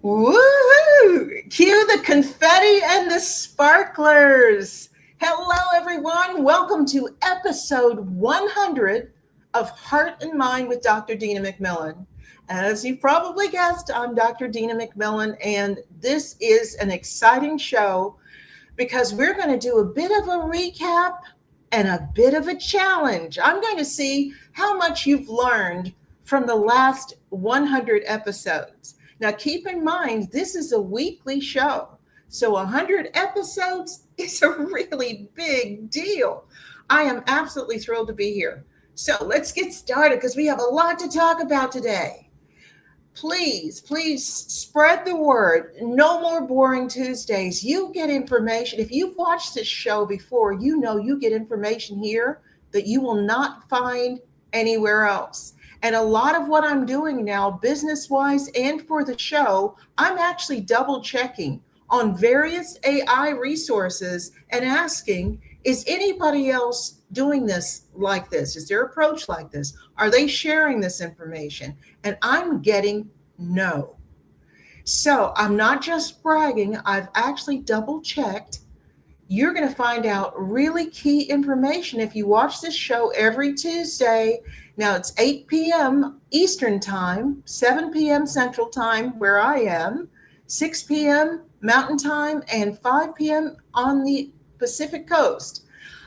Woohoo! Cue the confetti and the sparklers. Hello, everyone. Welcome to episode 100 of Heart and Mind with Dr. Dina McMillan. As you probably guessed, I'm Dr. Dina McMillan, and this is an exciting show because we're going to do a bit of a recap and a bit of a challenge. I'm going to see how much you've learned from the last 100 episodes. Now, keep in mind, this is a weekly show. So 100 episodes is a really big deal. I am absolutely thrilled to be here. So let's get started because we have a lot to talk about today. Please spread the word. No more boring Tuesdays. You get information. If you've watched this show before, you know you get information here that you will not find anywhere else. And a lot of what I'm doing now, business wise and for the show, I'm actually double checking on various AI resources and asking, is anybody else doing this like this? Is their approach like this? Are they sharing this information? And I'm getting no. So I'm not just bragging, I've actually double checked. You're going to find out really key information if you watch this show every Tuesday. Now it's 8 p.m. Eastern Time, 7 p.m. Central Time, where I am, 6 p.m. Mountain Time, and 5 p.m. on the Pacific Coast.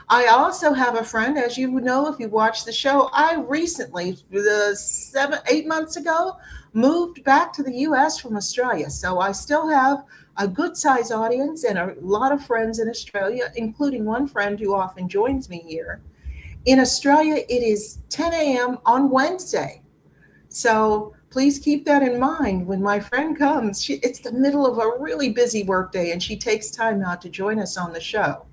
I also have a friend, as you know if you watch the show, I recently, 8 months ago, moved back to the U.S. from Australia. So I still have a good size audience and a lot of friends in Australia, including one friend who often joins me here. In Australia, it is 10 a.m. on Wednesday. So please keep that in mind when my friend comes. It's the middle of a really busy workday and she takes time out to join us on the show.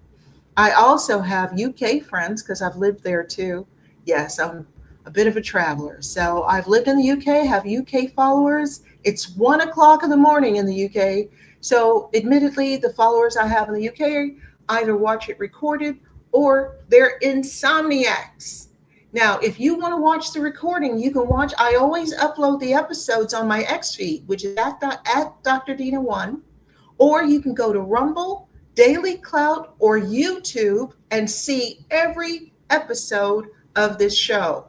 I also have UK friends because I've lived there too. Yes, I'm a bit of a traveler. So I've lived in the UK, have UK followers. It's 1 o'clock in the morning in the UK. So admittedly, the followers I have in the UK either watch it recorded or they're insomniacs. Now, if you want to watch the recording, you can watch. I always upload the episodes on my X feed, which is at Dr. Dina 1, or you can go to Rumble, Daily Clout, or YouTube and see every episode of this show.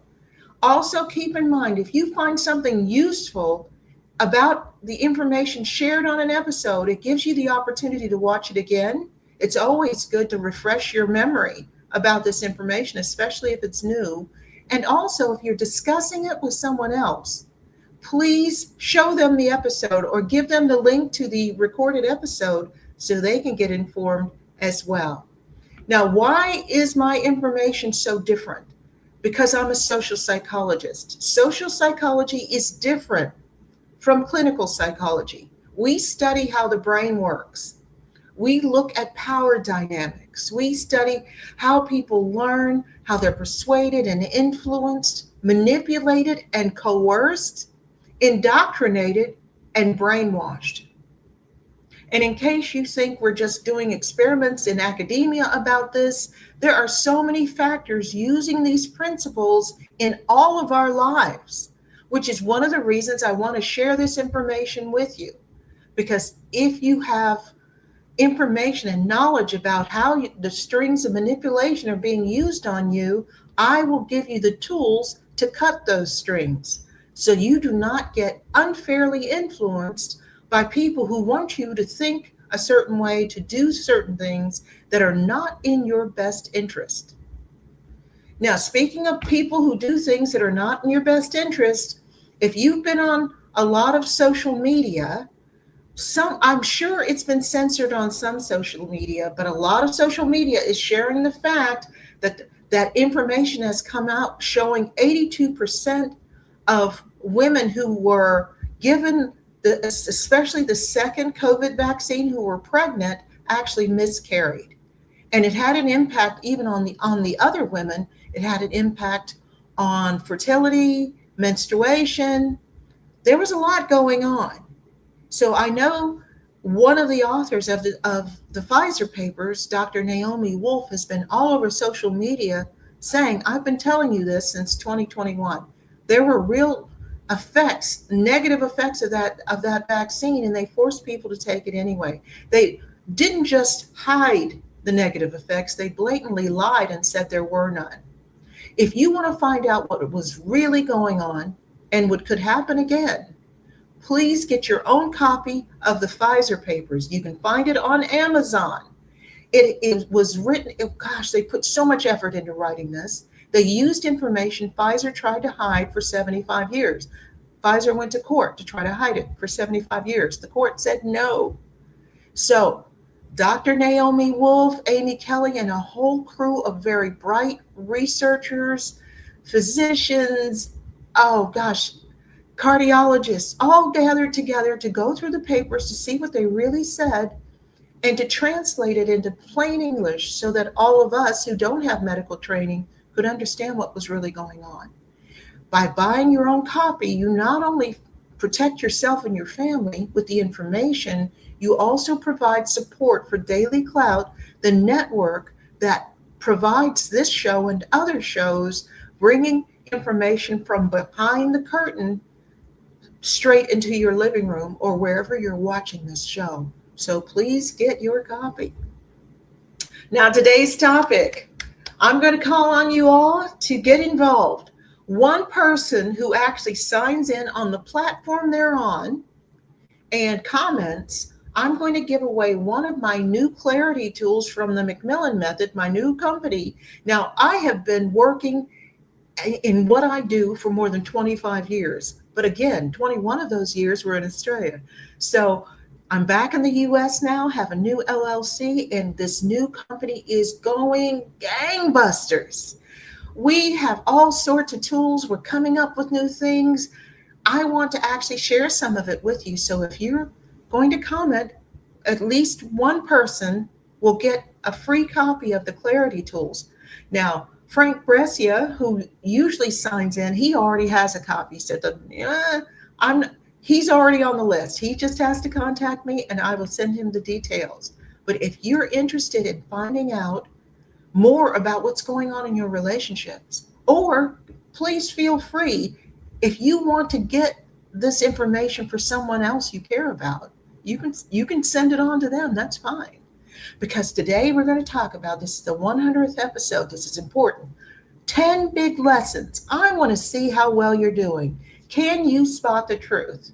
Also, keep in mind, if you find something useful about the information shared on an episode, it gives you the opportunity to watch it again. It's always good to refresh your memory about this information, especially if it's new. And also, if you're discussing it with someone else, please show them the episode or give them the link to the recorded episode so they can get informed as well. Now, why is my information so different? Because I'm a social psychologist. Social psychology is different from clinical psychology. We study how the brain works. We look at power dynamics. We study how people learn, how they're persuaded and influenced, manipulated and coerced, indoctrinated and brainwashed. And in case you think we're just doing experiments in academia about this, there are so many factors using these principles in all of our lives, which is one of the reasons I want to share this information with you. Because if you have information and knowledge about how the strings of manipulation are being used on you, I will give you the tools to cut those strings so you do not get unfairly influenced by people who want you to think a certain way, to do certain things that are not in your best interest. Now, speaking of people who do things that are not in your best interest, if you've been on a lot of social media, I'm sure it's been censored on some social media, but a lot of social media is sharing the fact that information has come out showing 82% of women who were given especially the second COVID vaccine who were pregnant actually miscarried. And it had an impact even on the other women. It had an impact on fertility, menstruation. There was a lot going on. So I know one of the authors of the Pfizer papers, Dr. Naomi Wolf, has been all over social media saying, I've been telling you this since 2021. There were real negative effects of that vaccine, and they forced people to take it anyway. They didn't just hide the negative effects, they blatantly lied and said there were none. If you want to find out what was really going on and what could happen again, please get your own copy of the Pfizer papers. You can find it on Amazon. It was written, they put so much effort into writing this. They used information Pfizer tried to hide for 75 years. Pfizer went to court to try to hide it for 75 years. The court said no. So Dr. Naomi Wolf, Amy Kelly, and a whole crew of very bright researchers, physicians, cardiologists, all gathered together to go through the papers to see what they really said and to translate it into plain English so that all of us who don't have medical training could understand what was really going on. By buying your own copy, you not only protect yourself and your family with the information, you also provide support for Daily Clout, the network that provides this show and other shows, bringing information from behind the curtain straight into your living room or wherever you're watching this show. So please get your copy. Now, today's topic, I'm going to call on you all to get involved. One person who actually signs in on the platform they're on and comments, I'm going to give away one of my new clarity tools from the McMillan method, my new company. Now, I have been working in what I do for more than 25 years. But again, 21 of those years were in Australia. So I'm back in the US now, have a new LLC, and this new company is going gangbusters. We have all sorts of tools. We're coming up with new things. I want to actually share some of it with you. So if you're going to comment, at least one person will get a free copy of the Clarity tools. Now, Frank Brescia, who usually signs in, he already has a copy. So he's already on the list. He just has to contact me and I will send him the details. But if you're interested in finding out more about what's going on in your relationships, or please feel free, if you want to get this information for someone else you care about, you can send it on to them. That's fine. Because today we're going to talk about, this is the 100th episode. This is important. 10 big lessons. I want to see how well you're doing. Can you spot the truth?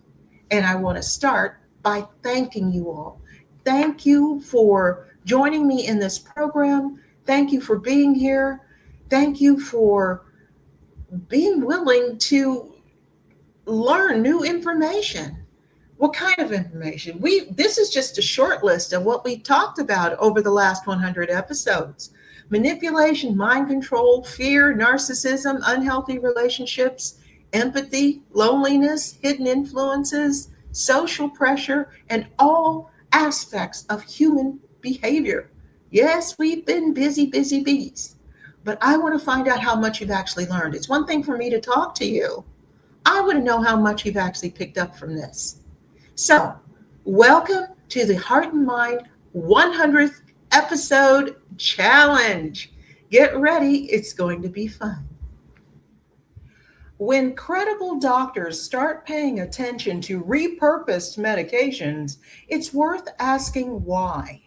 And I want to start by thanking you all. Thank you for joining me in this program. Thank you for being here. Thank you for being willing to learn new information. What kind of information? This is just a short list of what we talked about over the last 100 episodes. Manipulation, mind control, fear, narcissism, unhealthy relationships, empathy, loneliness, hidden influences, social pressure, and all aspects of human behavior. Yes, we've been busy bees, but I want to find out how much you've actually learned. It's one thing for me to talk to you. I want to know how much you've actually picked up from this. So, welcome to the Heart and Mind 100th episode challenge. Get ready, it's going to be fun. When credible doctors start paying attention to repurposed medications, it's worth asking why.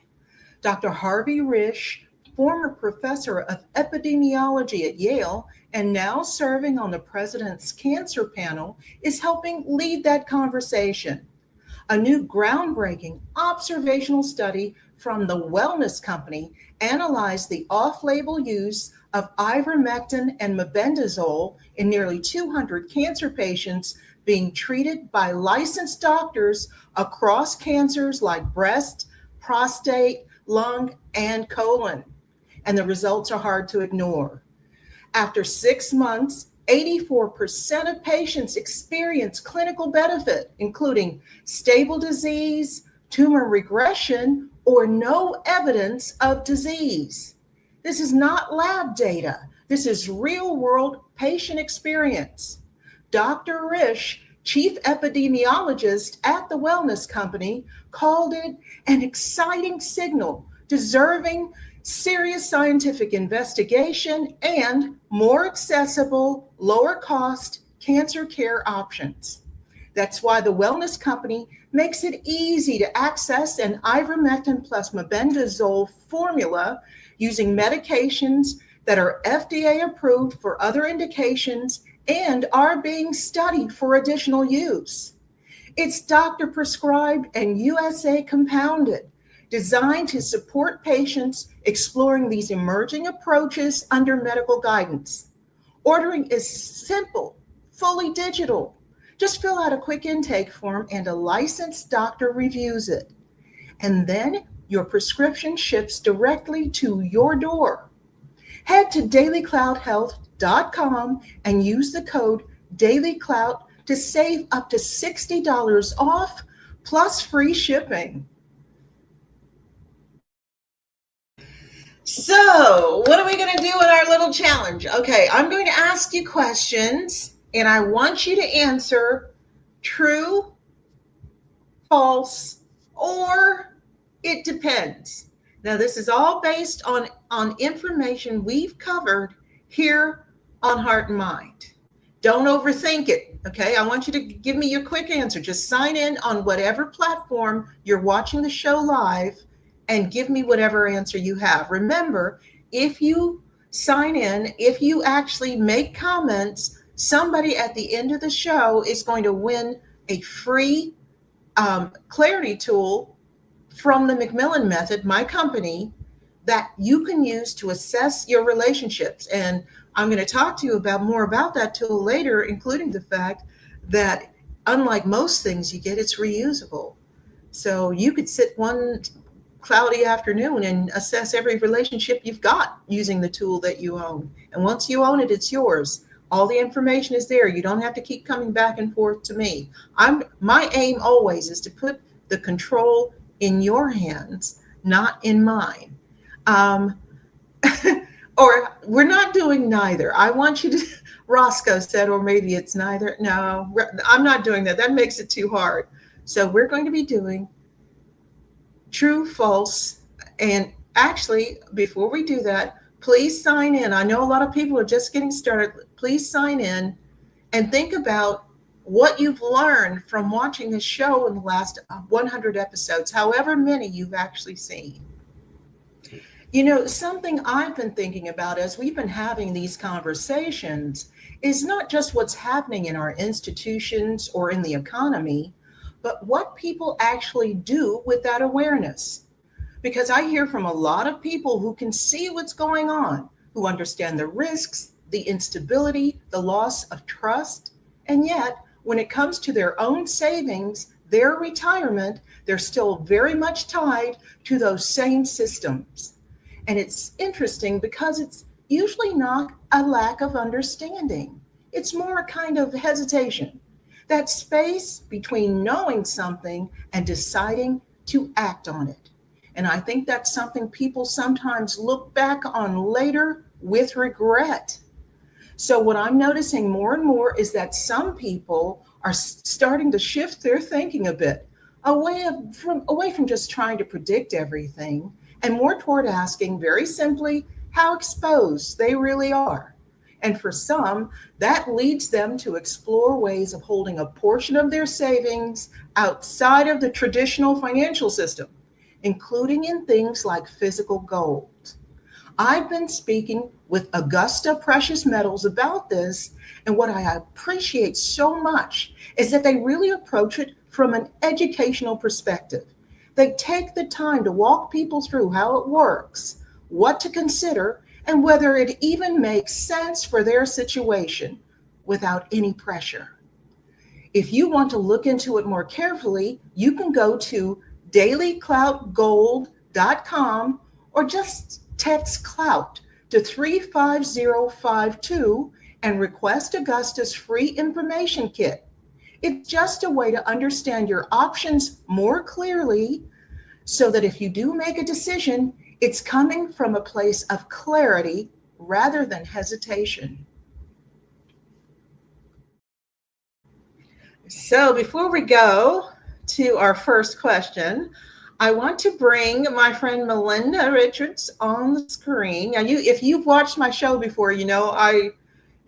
Dr. Harvey Risch, former professor of epidemiology at Yale and now serving on the president's cancer panel, is helping lead that conversation. A new groundbreaking observational study from the Wellness Company analyzed the off-label use of ivermectin and mebendazole in nearly 200 cancer patients being treated by licensed doctors across cancers like breast, prostate, lung, and colon. And the results are hard to ignore. After 6 months, 84% of patients experience clinical benefit, including stable disease, tumor regression, or no evidence of disease. This is not lab data. This is real-world patient experience. Dr. Risch, chief epidemiologist at the Wellness Company, called it an exciting signal deserving serious scientific investigation and more accessible, lower cost cancer care options. That's why the wellness company makes it easy to access an ivermectin plus mebendazole formula using medications that are FDA approved for other indications and are being studied for additional use. It's doctor prescribed and USA compounded, designed to support patients exploring these emerging approaches under medical guidance. Ordering is simple, fully digital. Just fill out a quick intake form and a licensed doctor reviews it. And then your prescription ships directly to your door. Head to dailycloudhealth.com and use the code DailyCloud to save up to $60 off plus free shipping. So, what are we going to do in our little challenge? Okay, I'm going to ask you questions and I want you to answer true, false, or it depends. Now, this is all based on information we've covered here on Heart and Mind. Don't overthink it, okay? I want you to give me your quick answer. Just sign in on whatever platform you're watching the show live and give me whatever answer you have. Remember, if you sign in, if you actually make comments, somebody at the end of the show is going to win a free clarity tool from the McMillan method, my company, that you can use to assess your relationships. And I'm going to talk to you more about that tool later, including the fact that unlike most things you get, it's reusable. So you could sit one cloudy afternoon and assess every relationship you've got using the tool that you own. And once you own it, it's yours. All the information is there. You don't have to keep coming back and forth to me. My aim always is to put the control in your hands, not in mine. Or we're not doing neither. I want you to, Roscoe said, or maybe it's neither. No, I'm not doing that. That makes it too hard. So we're going to be doing true, false. And actually, before we do that, please sign in. I know a lot of people are just getting started. Please sign in and think about what you've learned from watching this show in the last 100 episodes, however many you've actually seen. You know, something I've been thinking about as we've been having these conversations is not just what's happening in our institutions or in the economy, but what people actually do with that awareness. Because I hear from a lot of people who can see what's going on, who understand the risks, the instability, the loss of trust, and yet when it comes to their own savings, their retirement, they're still very much tied to those same systems. And it's interesting because it's usually not a lack of understanding. It's more a kind of hesitation, that space between knowing something and deciding to act on it. And I think that's something people sometimes look back on later with regret. So what I'm noticing more and more is that some people are starting to shift their thinking a bit away from just trying to predict everything and more toward asking very simply how exposed they really are. And for some, that leads them to explore ways of holding a portion of their savings outside of the traditional financial system, including in things like physical gold. I've been speaking with Augusta Precious Metals about this, and what I appreciate so much is that they really approach it from an educational perspective. They take the time to walk people through how it works, what to consider, and whether it even makes sense for their situation without any pressure. If you want to look into it more carefully, you can go to dailycloudgold.com or just text CLOUT to 35052 and request Augusta's free information kit. It's just a way to understand your options more clearly so that if you do make a decision, it's coming from a place of clarity rather than hesitation. So before we go to our first question, I want to bring my friend Melinda Richards on the screen. Now, if you've watched my show before, you know I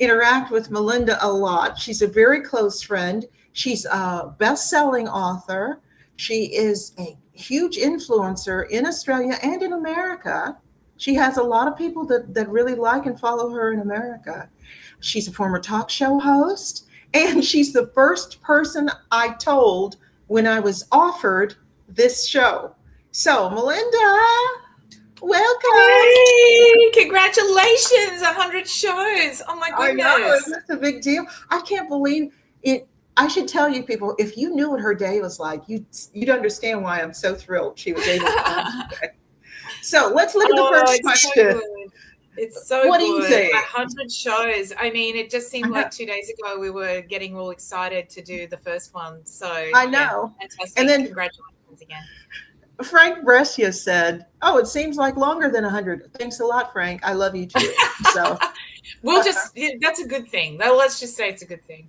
interact with Melinda a lot. She's a very close friend. She's a best-selling author. She is a huge influencer in Australia and in America. She has a lot of people that really like and follow her in America. She's a former talk show host, and she's the first person I told when I was offered this show. So, Melinda, welcome. Hey, congratulations, 100 shows. Oh my goodness. I know, it's a big deal. I can't believe it. I should tell you people, if you knew what her day was like, you'd understand why I'm so thrilled she was able to come today. So let's look at the first question. It's so What good. do you think? 100 shows. I mean, it just seemed like 2 days ago we were getting all excited to do the first one. So I know. Yeah, fantastic. And then congratulations again. Frank Brescia said, "Oh, it seems like longer than 100." Thanks a lot, Frank. I love you too. So that's a good thing. Let's just say it's a good thing.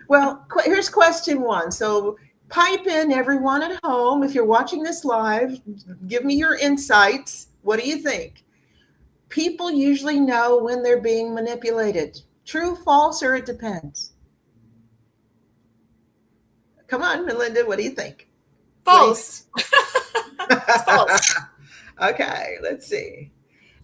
Well, here's question one. So pipe in, everyone at home. If you're watching this live, give me your insights. What do you think? People usually know when they're being manipulated. True, false, or it depends? Come on, Melinda, what do you think? False. It's false. Okay, let's see.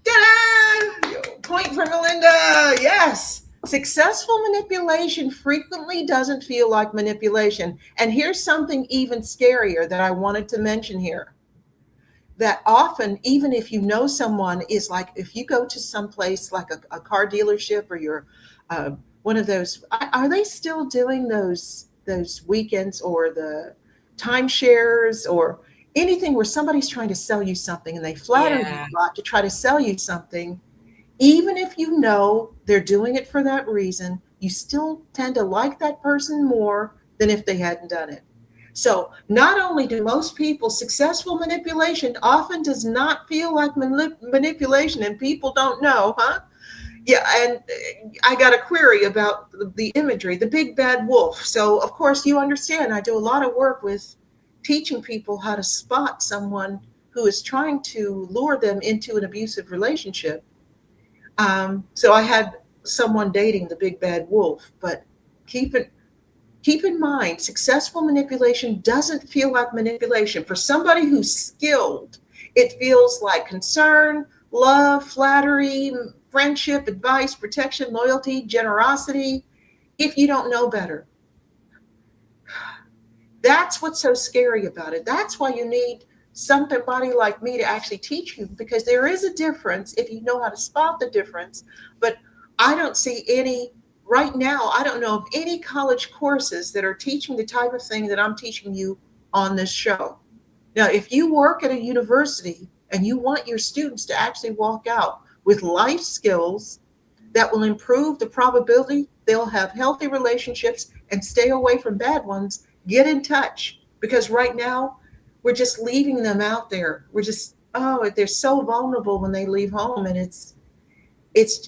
Ta-da! Point for Melinda. Yes. Successful manipulation frequently doesn't feel like manipulation. And here's something even scarier that I wanted to mention here. That often, even if you know someone, is like if you go to some place like a car dealership or you're one of those, are they still doing those weekends or the timeshares or anything where somebody's trying to sell you something and they flatter you a lot to try to sell you something? Even if you know they're doing it for that reason, you still tend to like that person more than if they hadn't done it. So not only do most people, successful manipulation often does not feel like manipulation, and people don't know, huh? Yeah, and I got a query about the imagery, the big bad wolf. So of course you understand I do a lot of work with teaching people how to spot someone who is trying to lure them into an abusive relationship. So I had someone dating the big bad wolf, but keep in mind, successful manipulation doesn't feel like manipulation. For somebody who's skilled, it feels like concern, love, flattery, friendship, advice, protection, loyalty, generosity, if you don't know better. That's what's so scary about it. That's why you need somebody like me to actually teach you, because there is a difference if you know how to spot the difference. But I don't see any right now. I don't know of any college courses that are teaching the type of thing that I'm teaching you on this show. Now, if you work at a university and you want your students to actually walk out with life skills that will improve the probability they'll have healthy relationships and stay away from bad ones, get in touch, because right now we're just leaving them out there. We're just, they're so vulnerable when they leave home, and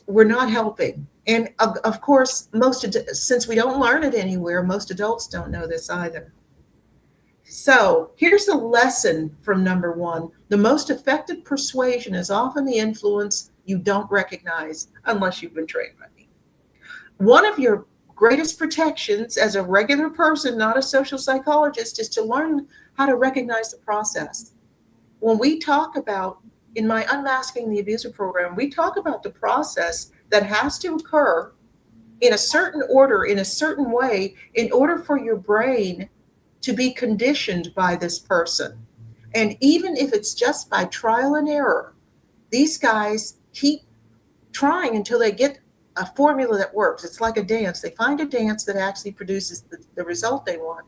we're not helping. And of course, since we don't learn it anywhere, most adults don't know this either. So here's the lesson from number one. The most effective persuasion is often the influence you don't recognize unless you've been trained by me. One of your greatest protections as a regular person, not a social psychologist, is to learn how to recognize the process. When we talk about, in my Unmasking the Abuser program, we talk about the process that has to occur in a certain order, in a certain way, in order for your brain to be conditioned by this person. And even if it's just by trial and error, these guys keep trying until they get a formula that works. It's like a dance. They find a dance that actually produces the result they want.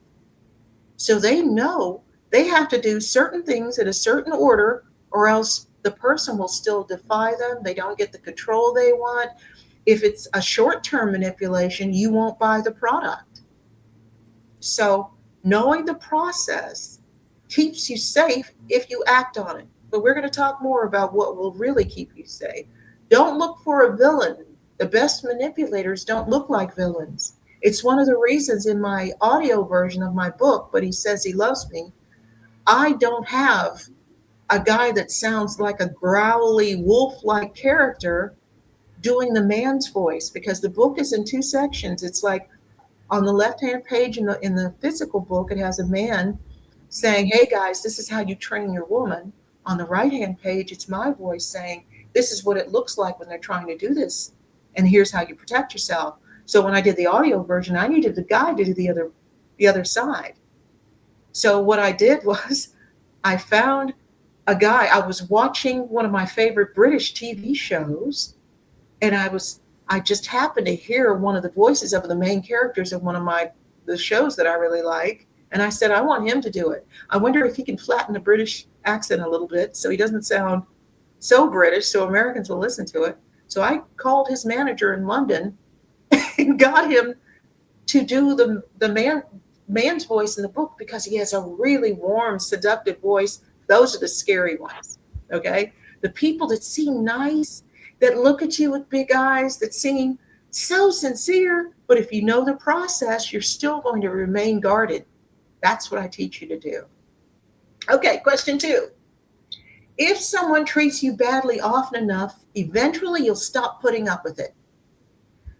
So they know they have to do certain things in a certain order, or else the person will still defy them. They don't get the control they want. If it's a short-term manipulation, you won't buy the product. So knowing the process keeps you safe if you act on it. But we're going to talk more about what will really keep you safe. Don't look for a villain. The best manipulators don't look like villains. It's one of the reasons in my audio version of my book, But He Says He Loves Me, I don't have a guy that sounds like a growly wolf-like character doing the man's voice, because the book is in two sections. It's like on the left-hand page in the physical book, it has a man saying, hey guys, this is how you train your woman. On the right-hand page, it's my voice saying, this is what it looks like when they're trying to do this, and here's how you protect yourself. So when I did the audio version, I needed the guy to do the other side. So what I did was I found a guy. I was watching one of my favorite British TV shows, and I just happened to hear one of the voices of the main characters of one of the shows that I really like. And I said, I want him to do it. I wonder if he can flatten the British accent a little bit so he doesn't sound so British, so Americans will listen to it. So I called his manager in London and got him to do the man's voice in the book, because he has a really warm, seductive voice. Those are the scary ones. Okay. The people that seem nice, that look at you with big eyes, that seem so sincere, but if you know the process, you're still going to remain guarded. That's what I teach you to do. Okay, question 2. If someone treats you badly often enough, eventually you'll stop putting up with it.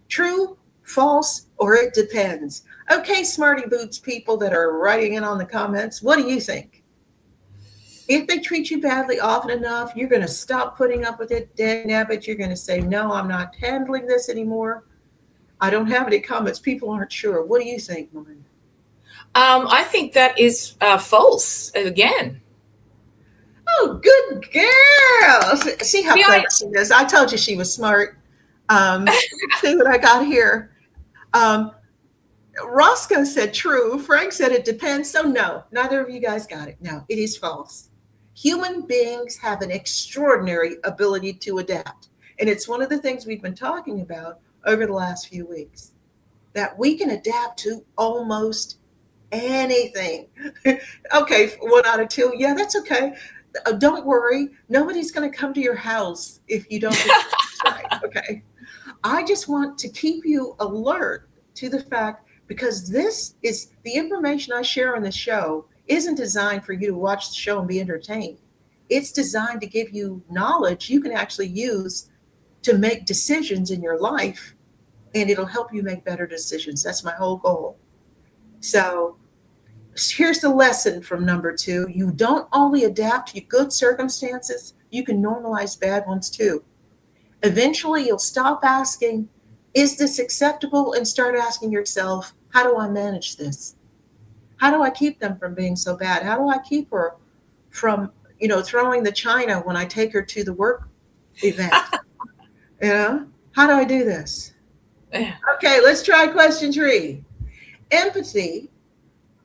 True, false, or it depends. Okay, smarty boots people that are writing in on the comments, what do you think? If they treat you badly often enough, you're going to stop putting up with it, dag nabbit. You're going to say, no, I'm not handling this anymore. I don't have any comments. People aren't sure. What do you think, Melinda? I think that is false again. Oh, good girl. See how clever she is. I told you she was smart. See what I got here. Roscoe said true. Frank said it depends. So no, neither of you guys got it. No, it is false. Human beings have an extraordinary ability to adapt. And it's one of the things we've been talking about over the last few weeks, that we can adapt to almost anything. Okay, 1 out of 2. Yeah, that's okay. Don't worry. Nobody's going to come to your house if you don't get this right. Okay. I just want to keep you alert to the fact, because this is the information I share on the show isn't designed for you to watch the show and be entertained. It's designed to give you knowledge you can actually use to make decisions in your life, and it'll help you make better decisions. That's my whole goal. So here's the lesson from number 2. You don't only adapt to good circumstances, you can normalize bad ones too. Eventually, you'll stop asking, is this acceptable? And start asking yourself, how do I manage this? How do I keep them from being so bad? How do I keep her from, throwing the china when I take her to the work event? How do I do this? Okay, let's try question 3. Empathy,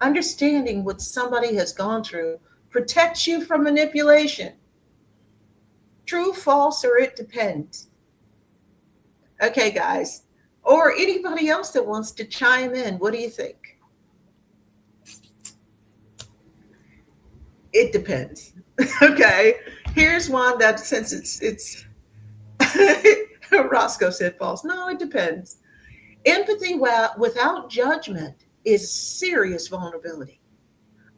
understanding what somebody has gone through, protects you from manipulation. True, false, or it depends. Okay, guys, or anybody else that wants to chime in, what do you think? It depends. Okay, here's one that, since it's Roscoe said false. No, it depends. Empathy without judgment is serious vulnerability.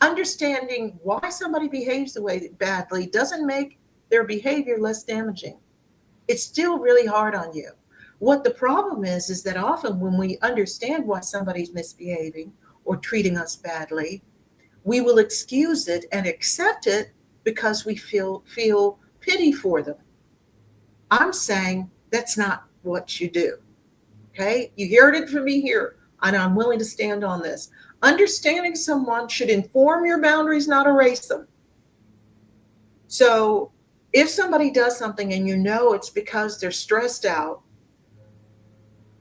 Understanding why somebody behaves the way badly doesn't make their behavior less damaging. It's still really hard on you. What the problem is that often when we understand why somebody's misbehaving or treating us badly, we will excuse it and accept it because we feel pity for them. I'm saying that's not what you do. Okay? You heard it from me here, and I'm willing to stand on this. Understanding someone should inform your boundaries, not erase them. So if somebody does something and you know it's because they're stressed out,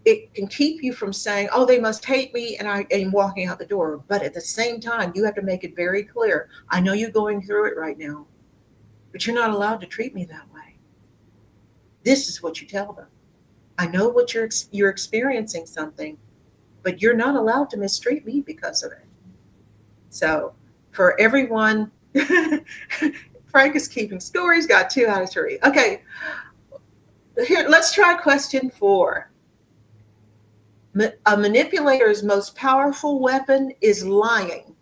it can keep you from saying, oh, they must hate me, and walking out the door. But at the same time, you have to make it very clear. I know you're going through it right now, but you're not allowed to treat me that way. This is what you tell them. I know what you're experiencing something, but you're not allowed to mistreat me because of it. So for everyone, Frank is keeping score. He's got 2 out of 3. Okay, here, let's try question 4. A manipulator's most powerful weapon is lying.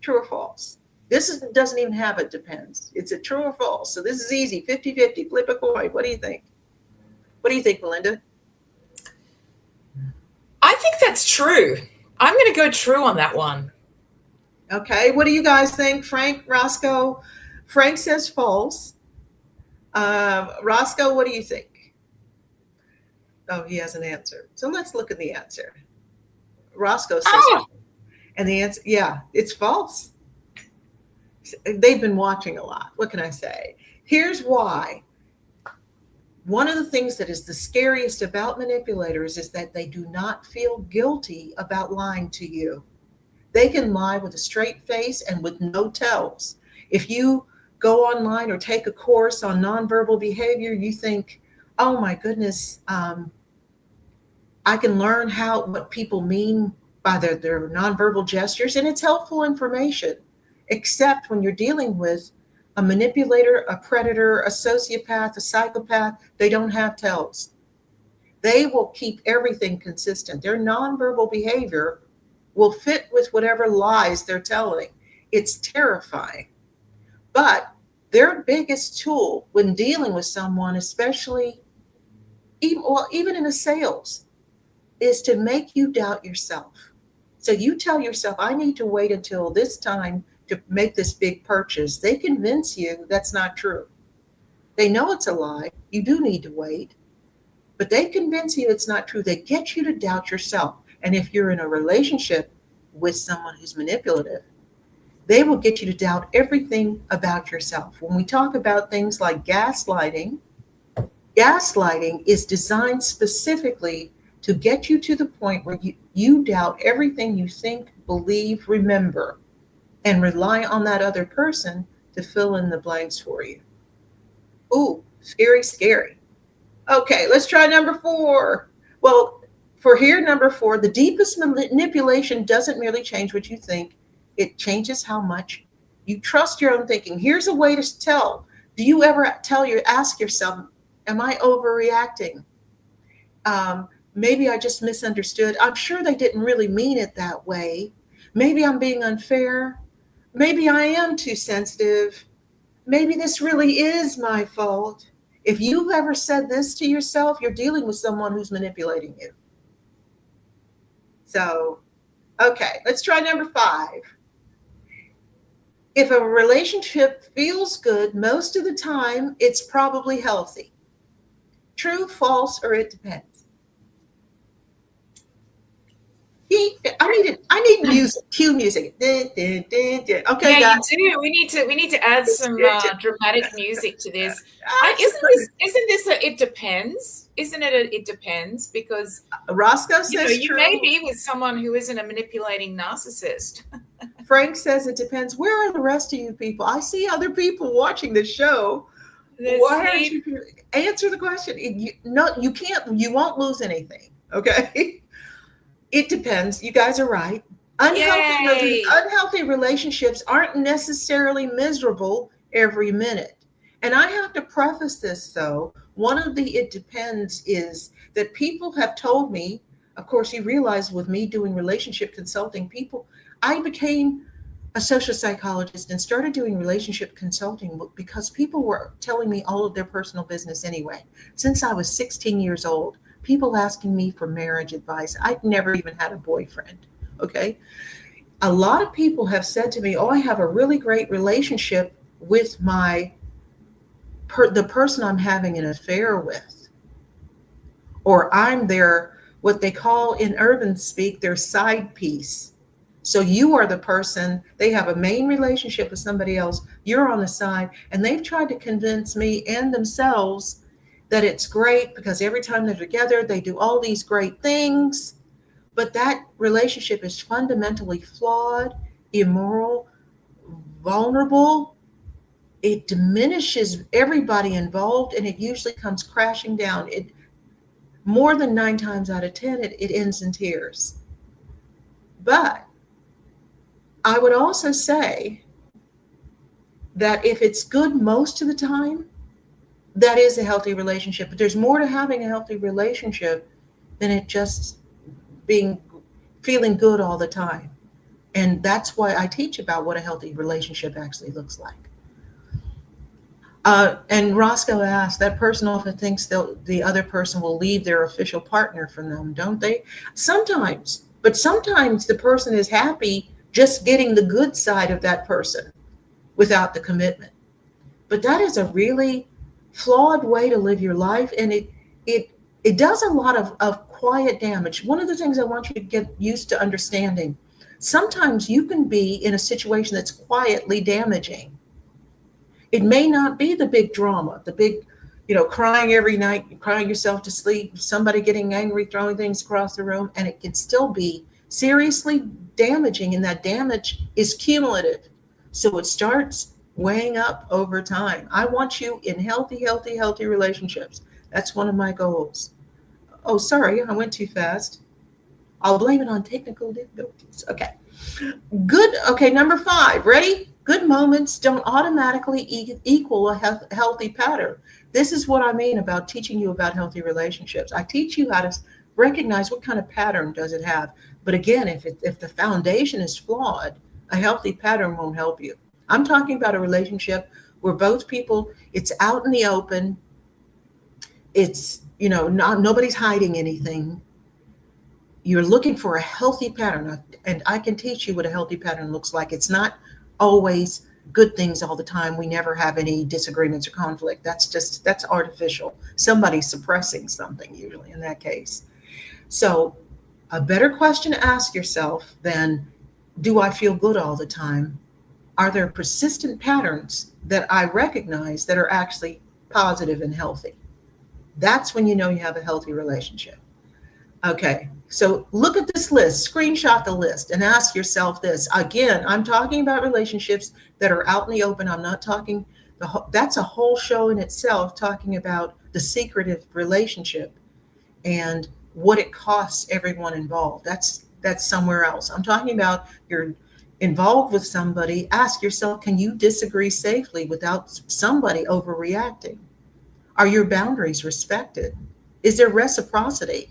True or false? This doesn't even have it depends. It's a true or false. So this is easy, 50-50, flip a coin. What do you think? What do you think, Melinda? I think that's true. I'm going to go true on that one. Okay, what do you guys think? Frank, Roscoe? Frank says false. Roscoe, what do you think? Oh, he has an answer. So let's look at the answer. Roscoe says, Oh, and the answer, yeah, it's false. They've been watching a lot. What can I say? Here's why. One of the things that is the scariest about manipulators is that they do not feel guilty about lying to you. They can lie with a straight face and with no tells. If you go online or take a course on nonverbal behavior, you think, oh my goodness, I can learn what people mean by their nonverbal gestures, and it's helpful information, except when you're dealing with a manipulator, a predator, a sociopath, a psychopath. They don't have tells. They will keep everything consistent. Their nonverbal behavior will fit with whatever lies they're telling. It's terrifying. But their biggest tool when dealing with someone, especially even in a sales, is to make you doubt yourself. So you tell yourself, I need to wait until this time to make this big purchase. They convince you that's not true. They know it's a lie. You do need to wait, but they convince you it's not true. They get you to doubt yourself. And if you're in a relationship with someone who's manipulative, they will get you to doubt everything about yourself. When we talk about things like gaslighting is designed specifically to get you to the point where you doubt everything you think, believe, remember, and rely on that other person to fill in the blanks for you. Ooh, scary, scary. Okay, let's try number 4. Well, for here, number 4, the deepest manipulation doesn't merely change what you think, it changes how much you trust your own thinking. Here's a way to tell. Do you ever ask yourself, am I overreacting? Maybe I just misunderstood. I'm sure they didn't really mean it that way. Maybe I'm being unfair. Maybe I am too sensitive. Maybe this really is my fault. If you've ever said this to yourself, you're dealing with someone who's manipulating you. So, okay, let's try number 5. If a relationship feels good most of the time, it's probably healthy. True, false, or it depends. I need music. Cue music. Dun, dun, dun, dun. Okay, yeah, guys. you do. We need to add some dramatic music to this. Isn't this a, it depends? Isn't it a, it depends? Because Roscoe says you true. may be with someone who isn't a manipulating narcissist. Frank says it depends. Where are the rest of you people? I see other people watching the show. Why aren't you answer the question? You can't. You won't lose anything. Okay. It depends. You guys are right. Unhealthy relationships aren't necessarily miserable every minute. And I have to preface this, though. One of the it depends is that people have told me, of course, you realize with me doing relationship consulting, I became a social psychologist and started doing relationship consulting because people were telling me all of their personal business anyway. Since I was 16 years old, people asking me for marriage advice. I'd never even had a boyfriend. Okay. A lot of people have said to me, oh, I have a really great relationship with the person I'm having an affair with, or I'm what they call in urban speak, their side piece. So you are the person, they have a main relationship with somebody else, you're on the side, and they've tried to convince me and themselves that it's great because every time they're together, they do all these great things. But that relationship is fundamentally flawed, immoral, vulnerable. It diminishes everybody involved, and it usually comes crashing down. More than 9 times out of 10, it ends in tears. But I would also say that if it's good most of the time, that is a healthy relationship. But there's more to having a healthy relationship than it just feeling good all the time. And that's why I teach about what a healthy relationship actually looks like. And Roscoe asked, that person often thinks the other person will leave their official partner for them, don't they? Sometimes, but sometimes the person is happy just getting the good side of that person without the commitment. But that is a really flawed way to live your life, and it it does a lot of quiet damage. One of the things I want you to get used to understanding, sometimes you can be in a situation that's quietly damaging. It may not be the big drama, the big, crying every night, crying yourself to sleep, somebody getting angry, throwing things across the room, and it can still be seriously damaging, and that damage is cumulative. So it starts weighing up over time. I want you in healthy, healthy, healthy relationships. That's one of my goals. Oh, sorry, I went too fast. I'll blame it on technical difficulties. Okay. Good. Okay, number 5. Ready? Good moments don't automatically equal a healthy pattern. This is what I mean about teaching you about healthy relationships. I teach you how to recognize what kind of pattern does it have. But again, if the foundation is flawed, a healthy pattern won't help you. I'm talking about a relationship where both people, it's out in the open. It's, not nobody's hiding anything. You're looking for a healthy pattern, and I can teach you what a healthy pattern looks like. It's not always good things all the time. We never have any disagreements or conflict. That's artificial. Somebody's suppressing something usually in that case. So a better question to ask yourself than, do I feel good all the time? Are there persistent patterns that I recognize that are actually positive and healthy? That's when you know you have a healthy relationship. Okay, so look at this list, screenshot the list, and ask yourself this. Again, I'm talking about relationships that are out in the open. I'm not talking, that's a whole show in itself, talking about the secretive relationship and what it costs everyone involved. That's somewhere else. I'm talking about, you're involved with somebody. Ask yourself, can you disagree safely without somebody overreacting? Are your boundaries respected? Is there reciprocity?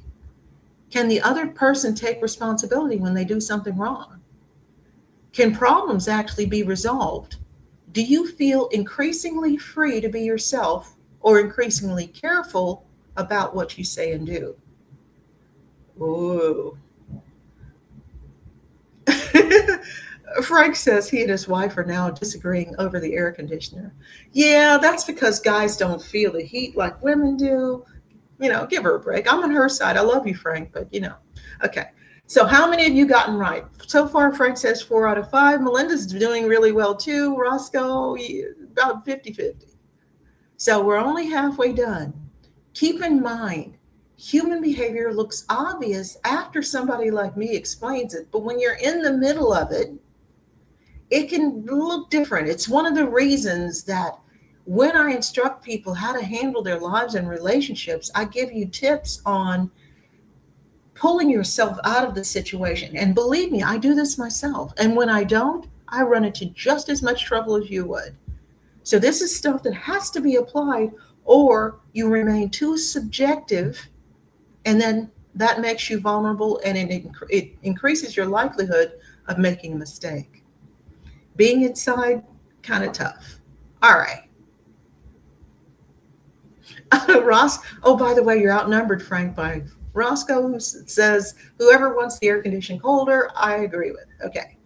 Can the other person take responsibility when they do something wrong? Can problems actually be resolved? Do you feel increasingly free to be yourself or increasingly careful about what you say and do? Ooh. Frank says he and his wife are now disagreeing over the air conditioner. Yeah, that's because guys don't feel the heat like women do. Give her a break. I'm on her side. I love you, Frank, but Okay. So how many of you gotten right? So far, Frank says 4 out of 5. Melinda's doing really well too. Roscoe, about 50-50. So we're only halfway done. Keep in mind, human behavior looks obvious after somebody like me explains it, but when you're in the middle of it, it can look different. It's one of the reasons that when I instruct people how to handle their lives and relationships, I give you tips on pulling yourself out of the situation. And believe me, I do this myself. And when I don't, I run into just as much trouble as you would. So this is stuff that has to be applied, or you remain too subjective, and then that makes you vulnerable, and it increases your likelihood of making a mistake. Being inside, kind of tough. All right. Ross, oh, by the way, you're outnumbered, Frank, by Roscoe, who says, whoever wants the air conditioning colder, I agree with. Okay.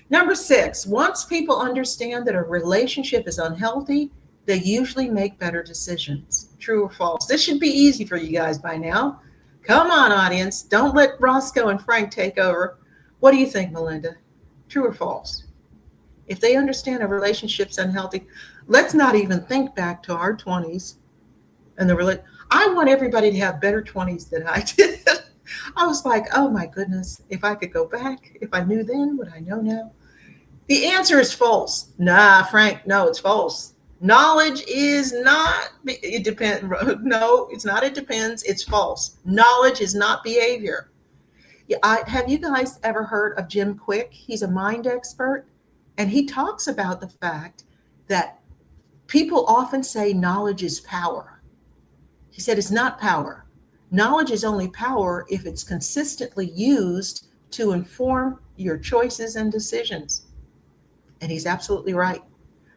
Number 6, once people understand that a relationship is unhealthy, they usually make better decisions. True or false? This should be easy for you guys by now. Come on, audience. Don't let Roscoe and Frank take over. What do you think, Melinda? True or false? If they understand a relationship's unhealthy, let's not even think back to our 20s and I want everybody to have better 20s than I did. I was like, oh my goodness, if I could go back, if I knew then what I know now. The answer is false. Nah, Frank, no, it's false. Knowledge is not, it depends. No, it's not, it depends. It's false. Knowledge is not behavior. Yeah, have you guys ever heard of Jim Quick? He's a mind expert, and he talks about the fact that people often say knowledge is power. He said it's not power. Knowledge is only power if it's consistently used to inform your choices and decisions. And he's absolutely right.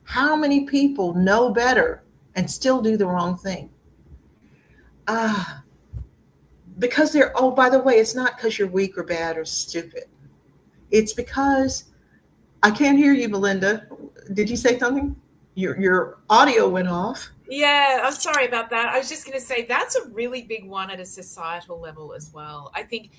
How many people know better and still do the wrong thing. Ah, because they're, oh, by the way, it's not because you're weak or bad or stupid. It's because I can't hear you, Melinda. Did you say something? Your audio went off. Yeah, I'm sorry about that. I was just going to say that's a really big one at a societal level as well. I think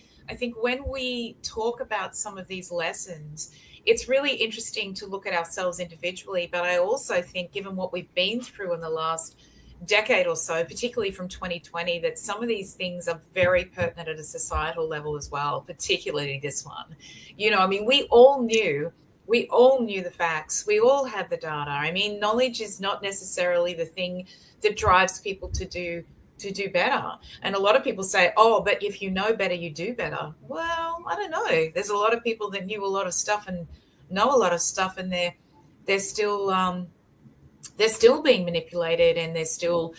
when we talk about some of these lessons, it's really interesting to look at ourselves individually, but I also think given what we've been through in the last decade or so, particularly from 2020, that some of these things are very pertinent at a societal level as well, particularly this one. I mean, we all knew the facts. We all had the data. I mean, knowledge is not necessarily the thing that drives people to do better. And a lot of people say, "Oh, but if you know better, you do better." Well, I don't know. There's a lot of people that knew a lot of stuff and know a lot of stuff, and they're still being manipulated, and they're still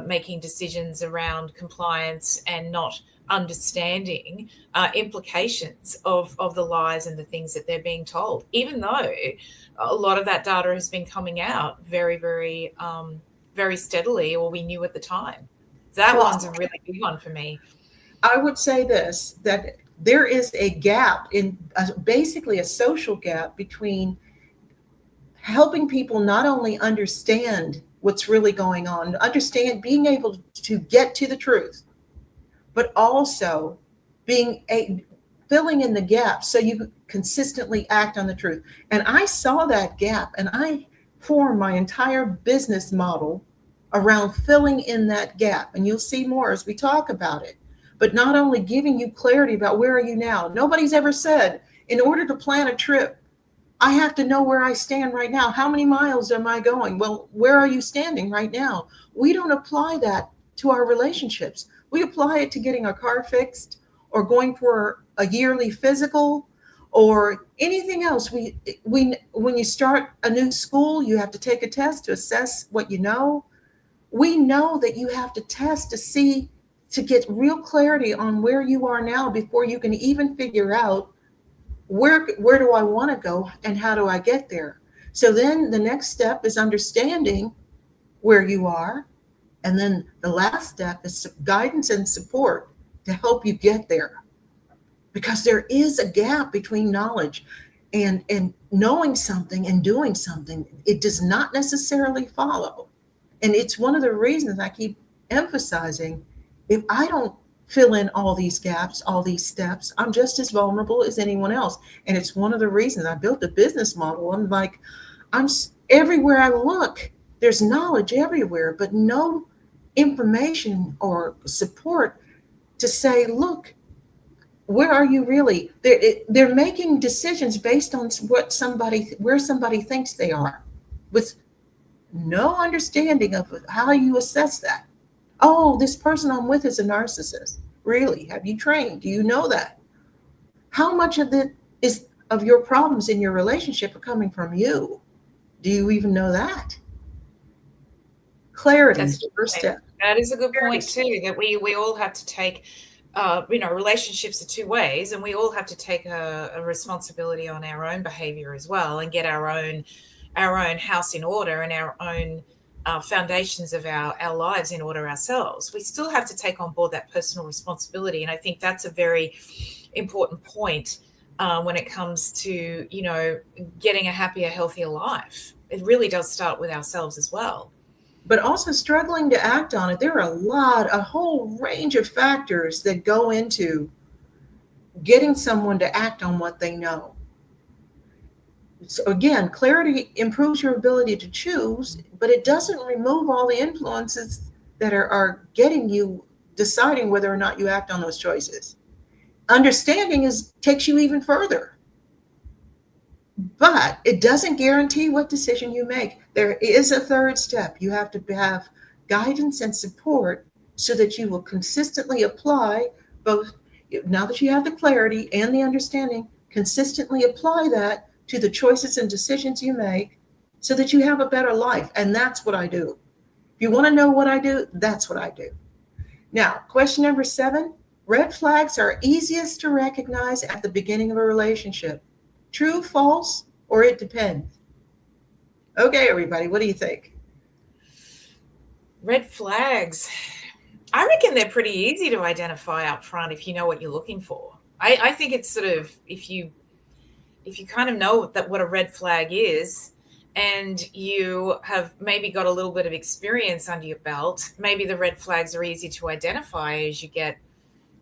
making decisions around compliance and not understanding implications of the lies and the things that they're being told, even though a lot of that data has been coming out very, very, very steadily, or we knew at the time. That Well, one's a really big one for me. I would say this, that there is a gap in basically a social gap between helping people not only understand what's really going on, understand being able to get to the truth, but also being filling in the gaps so you consistently act on the truth. And I saw that gap, and I formed my entire business model around filling in that gap. And you'll see more as we talk about it. But not only giving you clarity about where are you now. Nobody's ever said, in order to plan a trip, I have to know where I stand right now. How many miles am I going? Well, where are you standing right now? We don't apply that to our relationships. We apply it to getting our car fixed, or going for a yearly physical, or anything else. We when you start a new school, you have to take a test to assess what you know. We know that you have to test to see, to get real clarity on where you are now before you can even figure out where do I want to go and how do I get there. So then the next step is understanding where you are, and then the last step is guidance and support to help you get there, because there is a gap between knowledge and knowing something and doing something. It does not necessarily follow. And it's one of the reasons I keep emphasizing, if I don't fill in all these gaps, all these steps, I'm just as vulnerable as anyone else. And it's one of the reasons I built a business model. I'm like, everywhere I look, there's knowledge everywhere, but no information or support to say, look, where are you really? They're making decisions based on where somebody thinks they are, with no understanding of how you assess that. Oh, this person I'm with is a narcissist. Really? Have you trained? Do you know that? How much of it is of your problems in your relationship are coming from you? Do you even know that? Clarity is the first step. That is a good point too, that we all have to take, relationships are two ways, and we all have to take a responsibility on our own behavior as well, and get our own house in order, and our own foundations of our lives in order ourselves. We still have to take on board that personal responsibility. And I think that's a very important point when it comes to, getting a happier, healthier life. It really does start with ourselves as well. But also struggling to act on it. There are a whole range of factors that go into getting someone to act on what they know. So again, clarity improves your ability to choose, but it doesn't remove all the influences that are getting you deciding whether or not you act on those choices. Understanding takes you even further, but it doesn't guarantee what decision you make. There is a third step. You have to have guidance and support so that you will consistently apply both, now that you have the clarity and the understanding, consistently apply that to the choices and decisions you make so that you have a better life. And that's what I do. If you want to know what I do, that's what I do. Now, question number 7, red flags are easiest to recognize at the beginning of a relationship. True, false, or it depends? Okay, everybody, what do you think? Red flags. I reckon they're pretty easy to identify up front if you know what you're looking for. I think it's sort of if you kind of know that what a red flag is and you have maybe got a little bit of experience under your belt, maybe the red flags are easy to identify as you get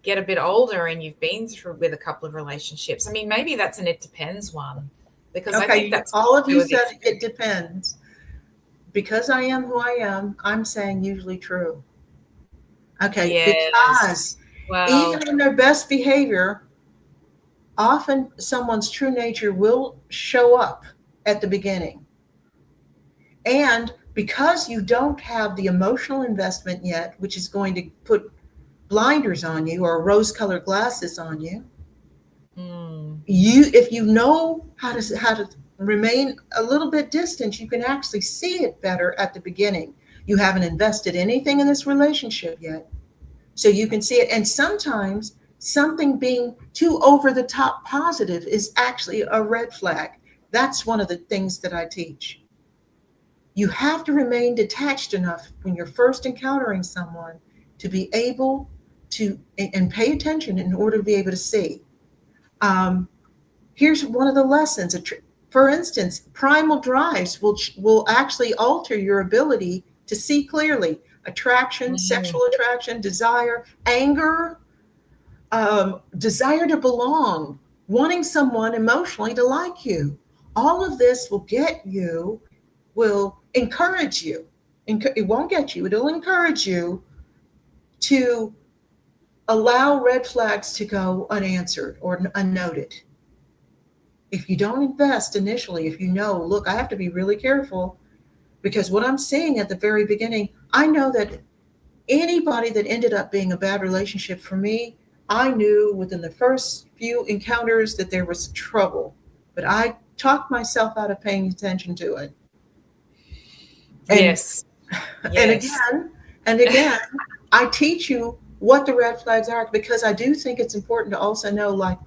a bit older and you've been through with a couple of relationships. I mean, maybe that's an it depends one because I think Okay, that's all of to do you with said it depends. Because I am who I am, I'm saying usually true. Okay, yes. because Well, even in their best behavior, often someone's true nature will show up at the beginning. And because you don't have the emotional investment yet, which is going to put blinders on you or rose colored glasses on you, mm, if you know how to remain a little bit distant, you can actually see it better at the beginning. You haven't invested anything in this relationship yet, so you can see it. And sometimes something being too over the top positive is actually a red flag. That's one of the things that I teach. You have to remain detached enough when you're first encountering someone to be able to and pay attention in order to be able to see. Um, Here's one of the lessons. For instance, primal drives will actually alter your ability to see clearly. Attraction, mm, sexual attraction, desire, anger, desire to belong, wanting someone emotionally to like you. All of this will encourage you. It won't get you, it'll encourage you to allow red flags to go unanswered or unnoted. If you don't invest initially, if you know, look, I have to be really careful because what I'm saying at the very beginning, I know that anybody that ended up being a bad relationship for me, I knew within the first few encounters that there was trouble, but I talked myself out of paying attention to it. And yes. and Yes. again and again, I teach you what the red flags are because I do think it's important to also know, like,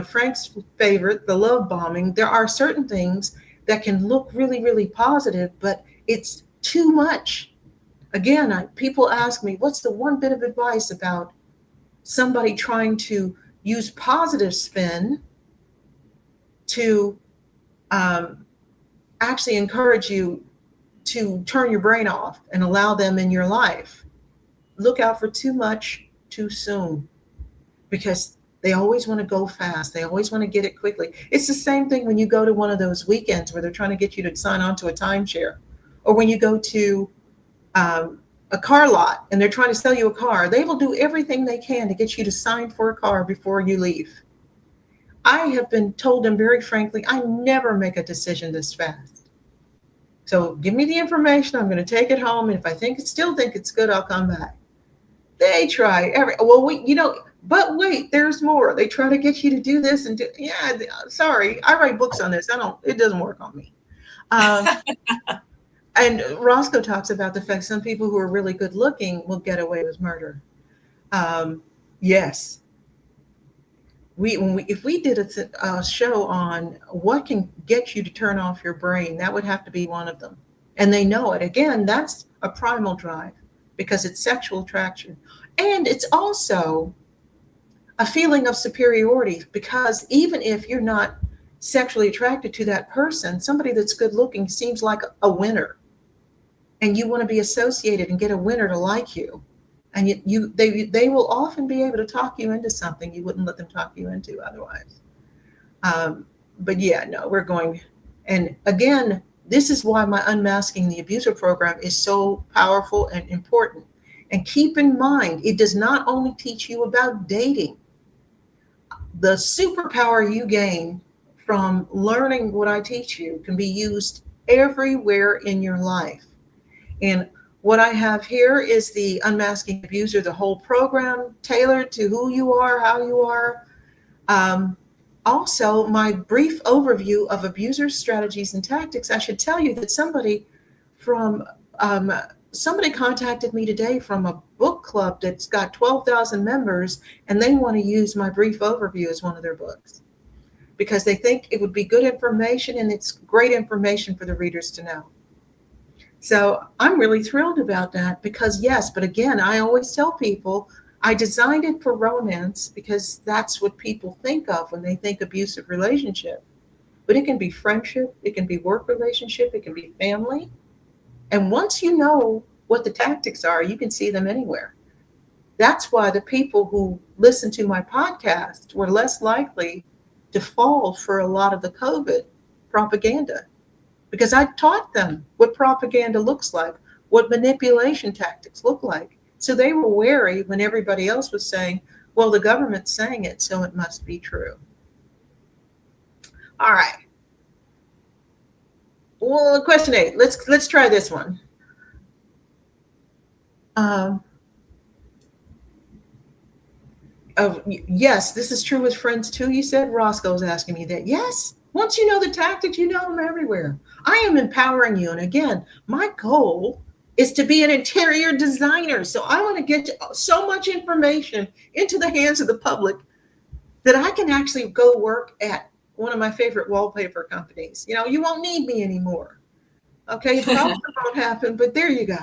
Frank's favorite, the love bombing. There are certain things that can look really, really positive, but it's too much. Again, people ask me, what's the one bit of advice about somebody trying to use positive spin to um, actually encourage you to turn your brain off and allow them in your life? Look out for too much too soon because they always want to go fast. They always want to get it quickly. It's the same thing when you go to one of those weekends where they're trying to get you to sign on to a timeshare, or when you go to um, a car lot and they're trying to sell you a car. They will do everything they can to get you to sign for a car before you leave. I have been told them very frankly, I never make a decision this fast. So give me the information. I'm going to take it home, and if I still think it's good, I'll come back. They try but wait, there's more. They try to get you to do this and do. Yeah, sorry, I write books on this. I don't. It doesn't work on me. Um, and Roscoe talks about the fact some people who are really good looking will get away with murder. Um, yes, if we did a show on what can get you to turn off your brain, that would have to be one of them. And they know it. Again, that's a primal drive because it's sexual attraction. And it's also a feeling of superiority because even if you're not sexually attracted to that person, somebody that's good looking seems like a winner. And you want to be associated and get a winner to like you. And they will often be able to talk you into something you wouldn't let them talk you into otherwise. But yeah, no, we're going. And again, this is why my Unmasking the Abuser program is so powerful and important. And keep in mind, it does not only teach you about dating. The superpower you gain from learning what I teach you can be used everywhere in your life. And what I have here is the Unmasking Abuser, the whole program tailored to who you are, how you are. Um, Also, my brief overview of abuser strategies and tactics. I should tell you that from somebody contacted me today from a book club that's got 12,000 members, and they want to use my brief overview as one of their books because they think it would be good information and it's great information for the readers to know. So I'm really thrilled about that because, yes, but again, I always tell people I designed it for romance because that's what people think of when they think abusive relationship. But it can be friendship, it can be work relationship, it can be family. And once you know what the tactics are, you can see them anywhere. That's why the people who listen to my podcast were less likely to fall for a lot of the COVID propaganda because I taught them what propaganda looks like, what manipulation tactics look like. So they were wary when everybody else was saying, well, the government's saying it, so it must be true. All right. Well, question 8. Let's try this one. Um, yes, this is true with friends too. You said Roscoe's asking me that. Yes, once you know the tactics, you know them everywhere. I am empowering you, and again, my goal is to be an interior designer. So I want to get so much information into the hands of the public that I can actually go work at one of my favorite wallpaper companies. You won't need me anymore. Okay, it probably won't happen, but there you go.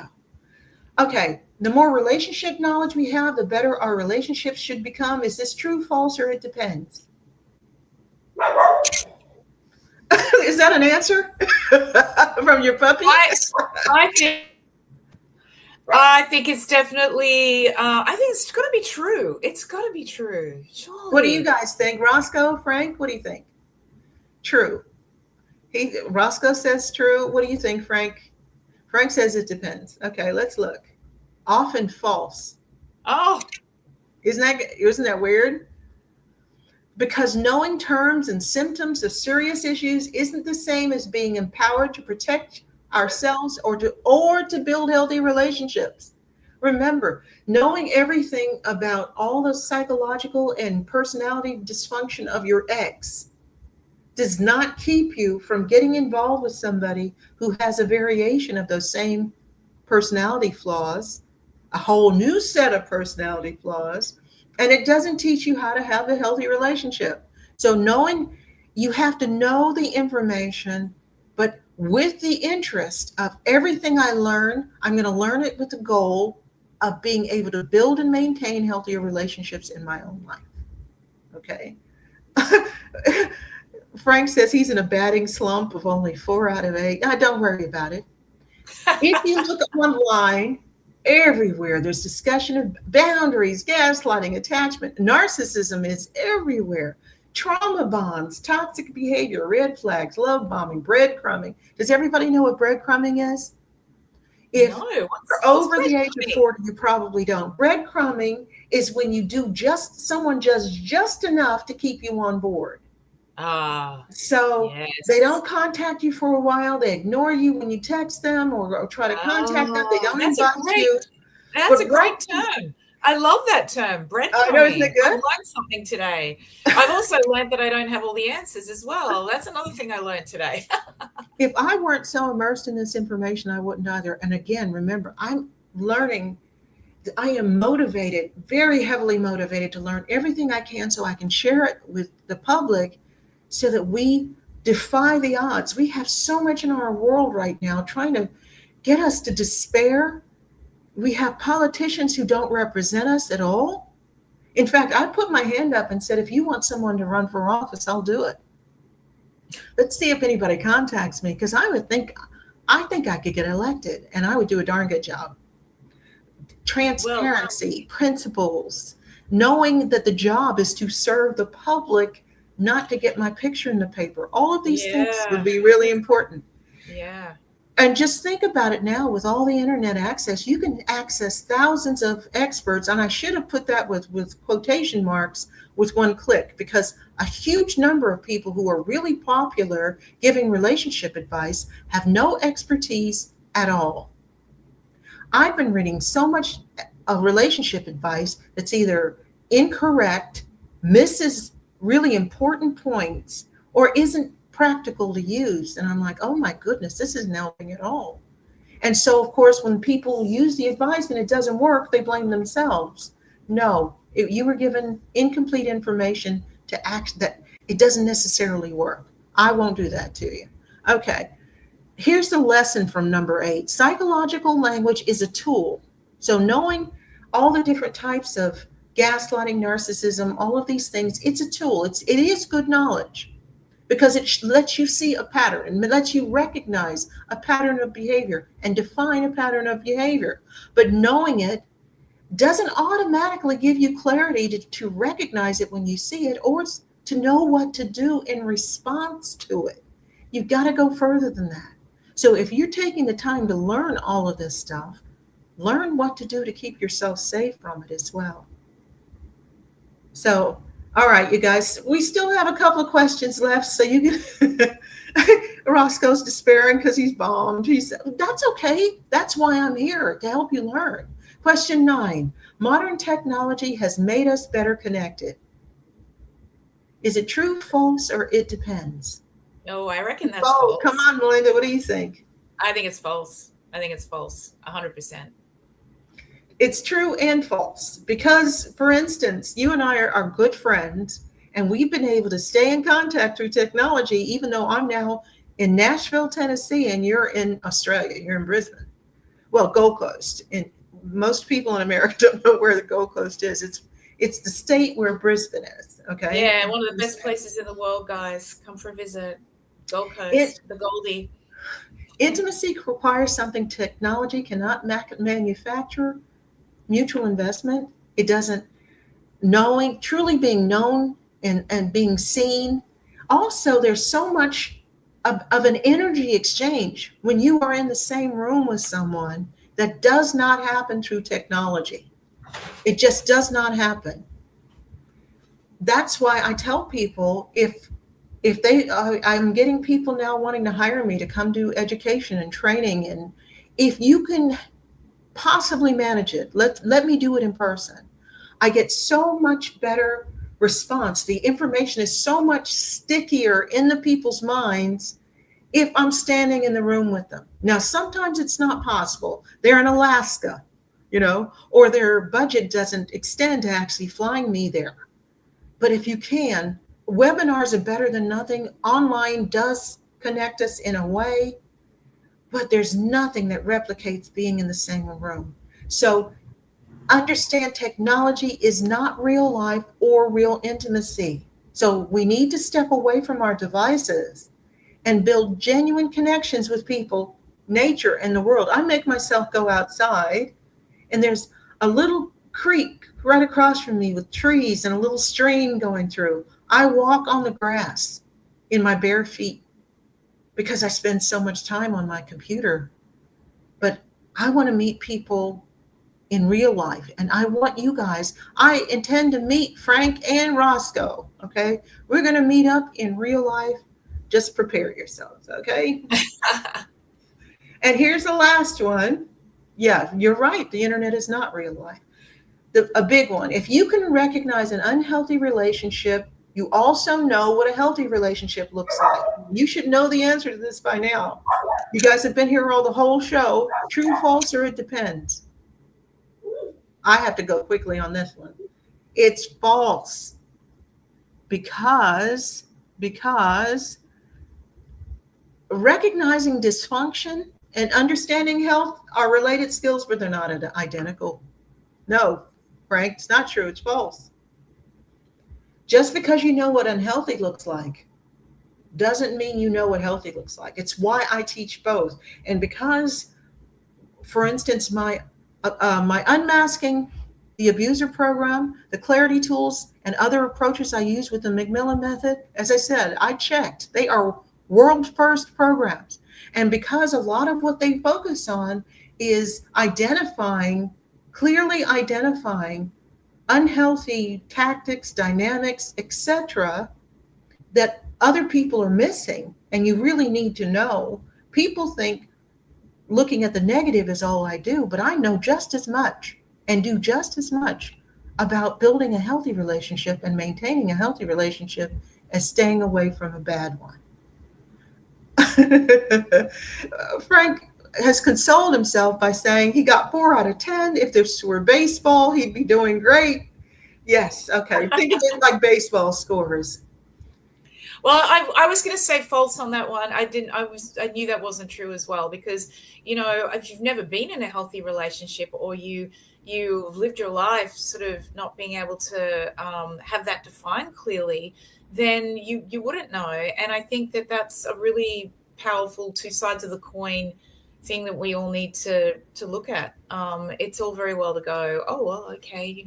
Okay, the more relationship knowledge we have, the better our relationships should become. Is this true, false, or it depends? Is that an answer from your puppy? I think it's definitely. I think it's got to be true. It's got to be true. Surely. What do you guys think, Roscoe, Frank? What do you think? True. Roscoe says true. What do you think, Frank? Frank says it depends. Okay, let's look. Often false. Oh, isn't that weird? Because knowing terms and symptoms of serious issues isn't the same as being empowered to protect ourselves or to build healthy relationships. Remember, knowing everything about all the psychological and personality dysfunction of your ex does not keep you from getting involved with somebody who has a variation of those same personality flaws, a whole new set of personality flaws, and it doesn't teach you how to have a healthy relationship. So you have to know the information, but with the interest of everything I learn, I'm going to learn it with the goal of being able to build and maintain healthier relationships in my own life. Okay. Frank says he's in a batting slump of only 4 out of 8. Don't worry about it. If you look online, everywhere there's discussion of boundaries, gaslighting, attachment. Narcissism is everywhere. Trauma bonds, toxic behavior, red flags, love bombing, breadcrumbing. Does everybody know what breadcrumbing is? If you're over the age of 40, you probably don't. Breadcrumbing is when you do someone does just enough to keep you on board. So yes. They don't contact you for a while. They ignore you when you text them or try to contact them. They don't invite you. That's a great term. I love that term, breadcrumbing. know, isn't it good? I learned something today. I've also learned that I don't have all the answers as well. That's another thing I learned today. If I weren't so immersed in this information, I wouldn't either. And again, remember, I'm learning. I am motivated, very heavily motivated to learn everything I can so I can share it with the public so that we defy the odds. We have so much in our world right now trying to get us to despair. We have politicians who don't represent us at all. In fact, I put my hand up and said, if you want someone to run for office, I'll do it. Let's see if anybody contacts me, because I think I could get elected and I would do a darn good job. Transparency, principles, knowing that the job is to serve the public, not to get my picture in the paper. All of these things would be really important. Yeah. And just think about it now with all the internet access, you can access thousands of experts. And I should have put that with quotation marks with one click, because a huge number of people who are really popular giving relationship advice have no expertise at all. I've been reading so much of relationship advice that's either incorrect, misses really important points, or isn't practical to use. And I'm like, oh my goodness, this isn't helping at all. And so, of course, when people use the advice and it doesn't work, they blame themselves. No, you were given incomplete information to act that it doesn't necessarily work. I won't do that to you. Okay. Here's the lesson from number 8. Psychological language is a tool. So knowing all the different types of gaslighting, narcissism, all of these things, it's a tool. It is good knowledge because it lets you see a pattern and lets you recognize a pattern of behavior and define a pattern of behavior. But knowing it doesn't automatically give you clarity to recognize it when you see it or to know what to do in response to it. You've got to go further than that. So if you're taking the time to learn all of this stuff, learn what to do to keep yourself safe from it as well. So, all right, you guys, we still have a couple of questions left. So you can, Roscoe's despairing because he's bombed. That's okay. That's why I'm here, to help you learn. Question 9, modern technology has made us better connected. Is it true, false, or it depends? Oh, I reckon that's false. Come on, Melinda, what do you think? I think it's false. I think it's false, 100%. It's true and false because, for instance, you and I are good friends and we've been able to stay in contact through technology, even though I'm now in Nashville, Tennessee, and you're in Australia, you're in Brisbane. Well, Gold Coast. And most people in America don't know where the Gold Coast is. It's the state where Brisbane is, okay? Yeah, one of the best places in the world, guys. Come for a visit. Gold Coast, the Goldie. Intimacy requires something technology cannot manufacture. Mutual investment. It doesn't truly being known and being seen. Also, there's so much of an energy exchange when you are in the same room with someone that does not happen through technology. It just does not happen. That's why I tell people if I'm getting people now wanting to hire me to come do education and training, and if you can possibly manage it, let me do it in person. I get so much better response. The information is so much stickier in the people's minds if I'm standing in the room with them. Now, sometimes it's not possible. They're in Alaska, or their budget doesn't extend to actually flying me there. But if you can, webinars are better than nothing. Online does connect us in a way, but there's nothing that replicates being in the same room. So understand technology is not real life or real intimacy. So we need to step away from our devices and build genuine connections with people, nature, and the world. I make myself go outside, and there's a little creek right across from me with trees and a little stream going through. I walk on the grass in my bare feet, because I spend so much time on my computer. But I want to meet people in real life. And I want you guys, I intend to meet Frank and Roscoe, okay? We're going to meet up in real life. Just prepare yourselves, okay? And here's the last one. Yeah, you're right. The internet is not real life. A big one. If you can recognize an unhealthy relationship, you also know what a healthy relationship looks like. You should know the answer to this by now. You guys have been here all the whole show. True, false, or it depends. I have to go quickly on this one. It's false because recognizing dysfunction and understanding health are related skills, but they're not identical. No, Frank, it's not true. It's false. Just because you know what unhealthy looks like doesn't mean you know what healthy looks like. It's why I teach both. And because, for instance, my unmasking the abuser program, the clarity tools, and other approaches I use with the McMillan method, as I said, I checked. They are world first programs. And because a lot of what they focus on is clearly identifying unhealthy tactics, dynamics, etc., that other people are missing, and you really need to know. People think looking at the negative is all I do, but I know just as much and do just as much about building a healthy relationship and maintaining a healthy relationship as staying away from a bad one. Frank has consoled himself by saying he got 4 out of 10. If this were baseball, he'd be doing great. Yes. Okay. Think of it like baseball scores. Well, I was going to say false on that one. I didn't. I knew that wasn't true as well because if you've never been in a healthy relationship or you've lived your life sort of not being able to have that defined clearly, then you wouldn't know. And I think that that's a really powerful two sides of the coin thing that we all need to look at. It's all very well to go, oh well, okay,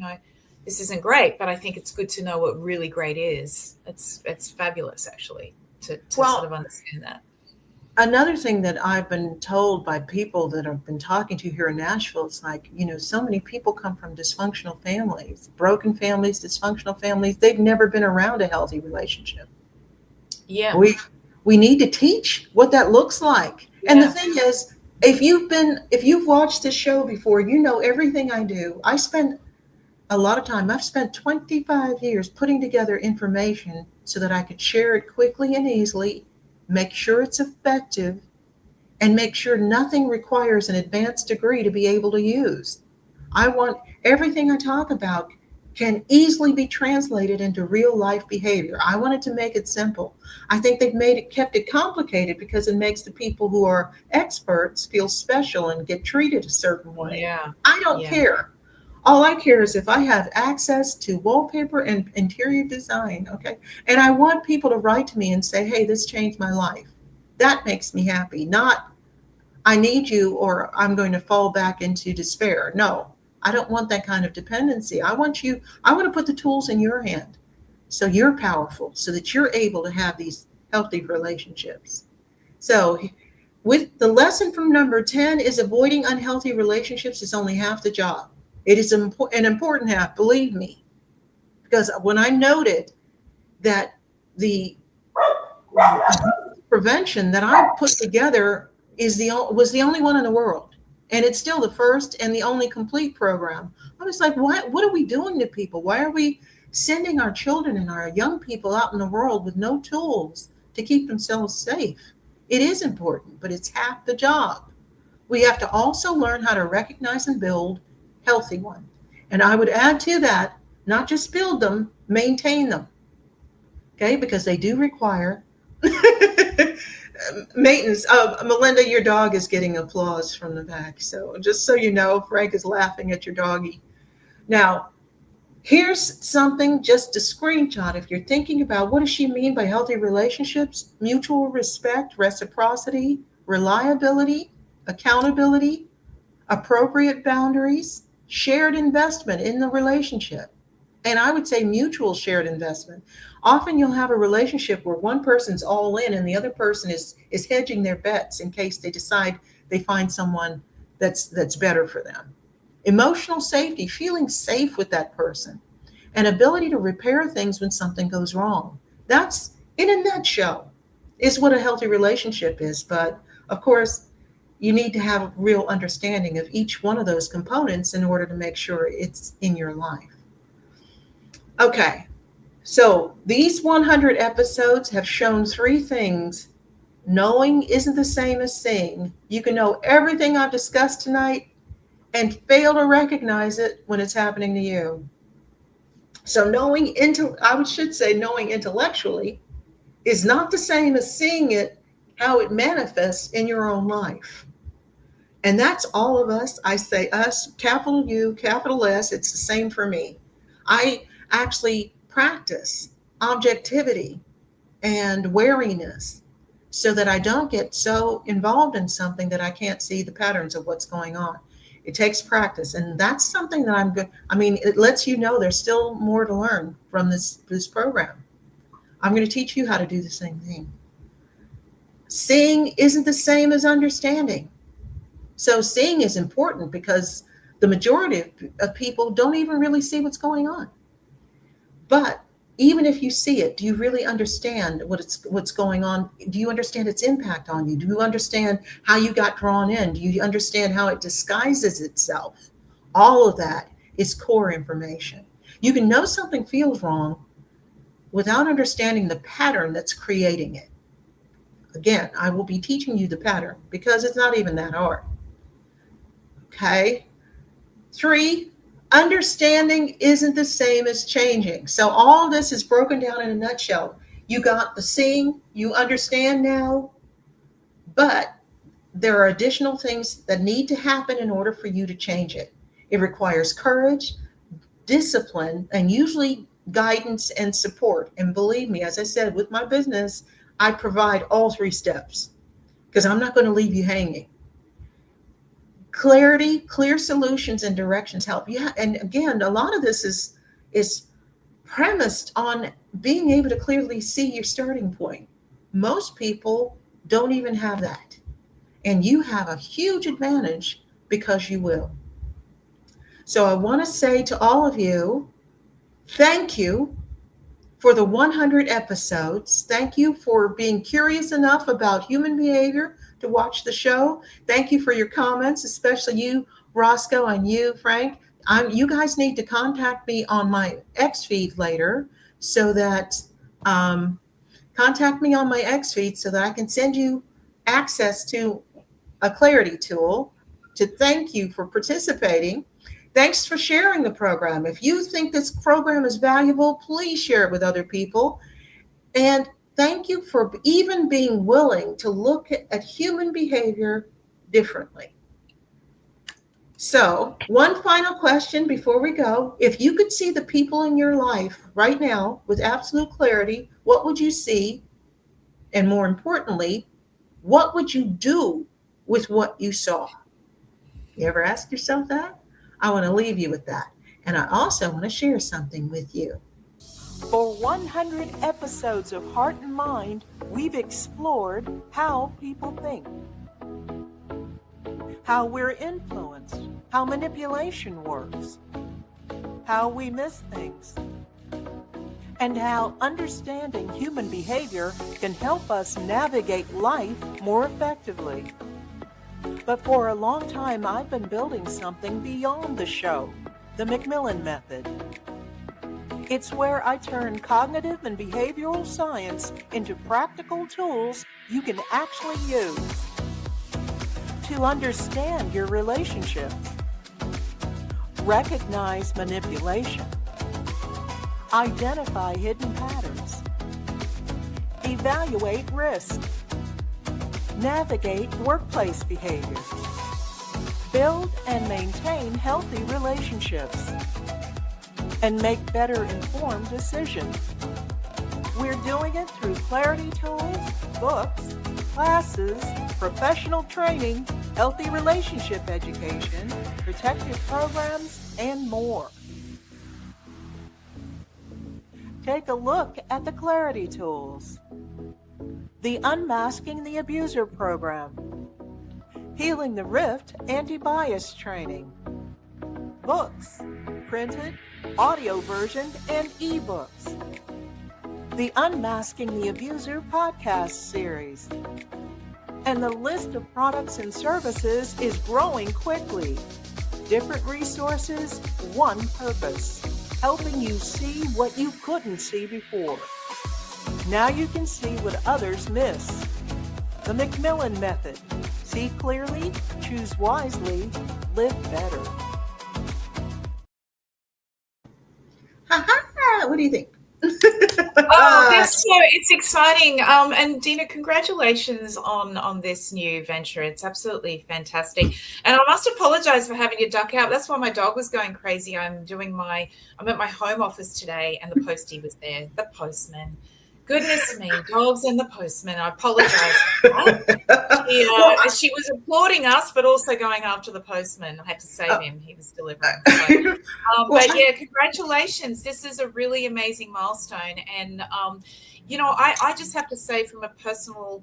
this isn't great, but I think it's good to know what really great is. It's fabulous actually to sort of Well, understand that. another thing that I've been told by people that I've been talking to here in Nashville, it's like, so many people come from dysfunctional families, broken families, dysfunctional families. They've never been around a healthy relationship. Yeah, We need to teach what that looks like. And the yeah, thing is, if you've watched this show before, you know everything I do. I spend a lot of time. I've spent 25 years putting together information so that I could share it quickly and easily, make sure it's effective, and make sure nothing requires an advanced degree to be able to use. I want everything I talk about can easily be translated into real life behavior. I wanted to make it simple. I think they've kept it complicated because it makes the people who are experts feel special and get treated a certain way. yeah, I don't yeah, care. All I care is if I have access to wallpaper and interior design, okay? And I want people to write to me and say, hey, this changed my life. That makes me happy, not I need you or I'm going to fall back into despair. No, I don't want that kind of dependency. I want to put the tools in your hand so you're powerful, so that you're able to have these healthy relationships. So, with the lesson from number 10 is avoiding unhealthy relationships is only half the job. It is an important half, believe me, because when I noted that the prevention that I put together was the only one in the world, and it's still the first and the only complete program. I was like, what are we doing to people? Why are we sending our children and our young people out in the world with no tools to keep themselves safe? It is important, but it's half the job. We have to also learn how to recognize and build healthy ones. And I would add to that, not just build them, maintain them. Okay, because they do require maintenance. Melinda, your dog is getting applause from the back. So just so you know, Frank is laughing at your doggy. Now, here's something just a screenshot. If you're thinking about what does she mean by healthy relationships, mutual respect, reciprocity, reliability, accountability, appropriate boundaries, shared investment in the relationship. And I would say mutual shared investment. Often you'll have a relationship where one person's all in and the other person is hedging their bets in case they decide they find someone that's better for them. Emotional safety, feeling safe with that person, and ability to repair things when something goes wrong. That's, in a nutshell, is what a healthy relationship is. But of course, you need to have a real understanding of each one of those components in order to make sure it's in your life. Okay, so these 100 episodes have shown three things. Knowing isn't the same as seeing. You can know everything I've discussed tonight and fail to recognize it when it's happening to you. So I should say knowing intellectually is not the same as seeing it, how it manifests in your own life. And that's all of us. I say us, capital U, capital S. It's the same for me. I actually practice objectivity and wariness so that I don't get so involved in something that I can't see the patterns of what's going on. It takes practice, and that's something that I'm good. I mean, it lets you know there's still more to learn from this program. I'm going to teach you how to do the same thing. Seeing isn't the same as understanding. So seeing is important because the majority of people don't even really see what's going on. But even if you see it, do you really understand what's going on? Do you understand its impact on you? Do you understand how you got drawn in? Do you understand how it disguises itself? All of that is core information. You can know something feels wrong without understanding the pattern that's creating it. Again, I will be teaching you the pattern because it's not even that hard. Okay. 3, understanding isn't the same as changing. So all this is broken down in a nutshell. You got the seeing, you understand now, but there are additional things that need to happen in order for you to change it. It requires courage, discipline, and usually guidance and support. And believe me, as I said, with my business, I provide all three steps because I'm not going to leave you hanging. Clarity, clear solutions, and directions help. Yeah, and again, a lot of this is premised on being able to clearly see your starting point. Most people don't even have that. And you have a huge advantage because you will. So I want to say to all of you, thank you for the 100 episodes. Thank you for being curious enough about human behavior to watch the show. Thank you for your comments, especially you, Roscoe, and you, Frank. You guys need to contact me on my X feed later so that contact me on my X feed so that I can send you access to a clarity tool to thank you for participating. Thanks for sharing the program. If you think this program is valuable, please share it with other people. And thank you for even being willing to look at human behavior differently. So, one final question before we go. If you could see the people in your life right now with absolute clarity, what would you see? And more importantly, what would you do with what you saw? You ever ask yourself that? I want to leave you with that. And I also want to share something with you. For 100 episodes of Heart and Mind, we've explored how people think, how we're influenced, how manipulation works, how we miss things, and how understanding human behavior can help us navigate life more effectively. But for a long time, I've been building something beyond the show, the McMillan method. It's where I turn cognitive and behavioral science into practical tools you can actually use to understand your relationships, recognize manipulation, identify hidden patterns, evaluate risk, navigate workplace behavior, build and maintain healthy relationships, and make better informed decisions. We're doing it through clarity tools, books, classes, professional training, healthy relationship education, protective programs, and more. Take a look at the clarity tools. The Unmasking the Abuser program, Healing the Rift anti-bias training, books, printed, audio version, and ebooks. The Unmasking the Abuser podcast series. And the list of products and services is growing quickly. Different resources, one purpose, helping you see what you couldn't see before. Now you can see what others miss. The McMillan method. See clearly, choose wisely, live better. What do you think? It's exciting. And Dina, congratulations on this new venture. It's absolutely fantastic. And I must apologize for having to duck out. That's why my dog was going crazy. I'm at my home office today and the postie was there, the postman. Goodness me, dogs and the postman. I apologize for that. She was applauding us, but also going after the postman. I had to save him. He was delivering. So, but yeah, congratulations. This is a really amazing milestone. And, I just have to say from a personal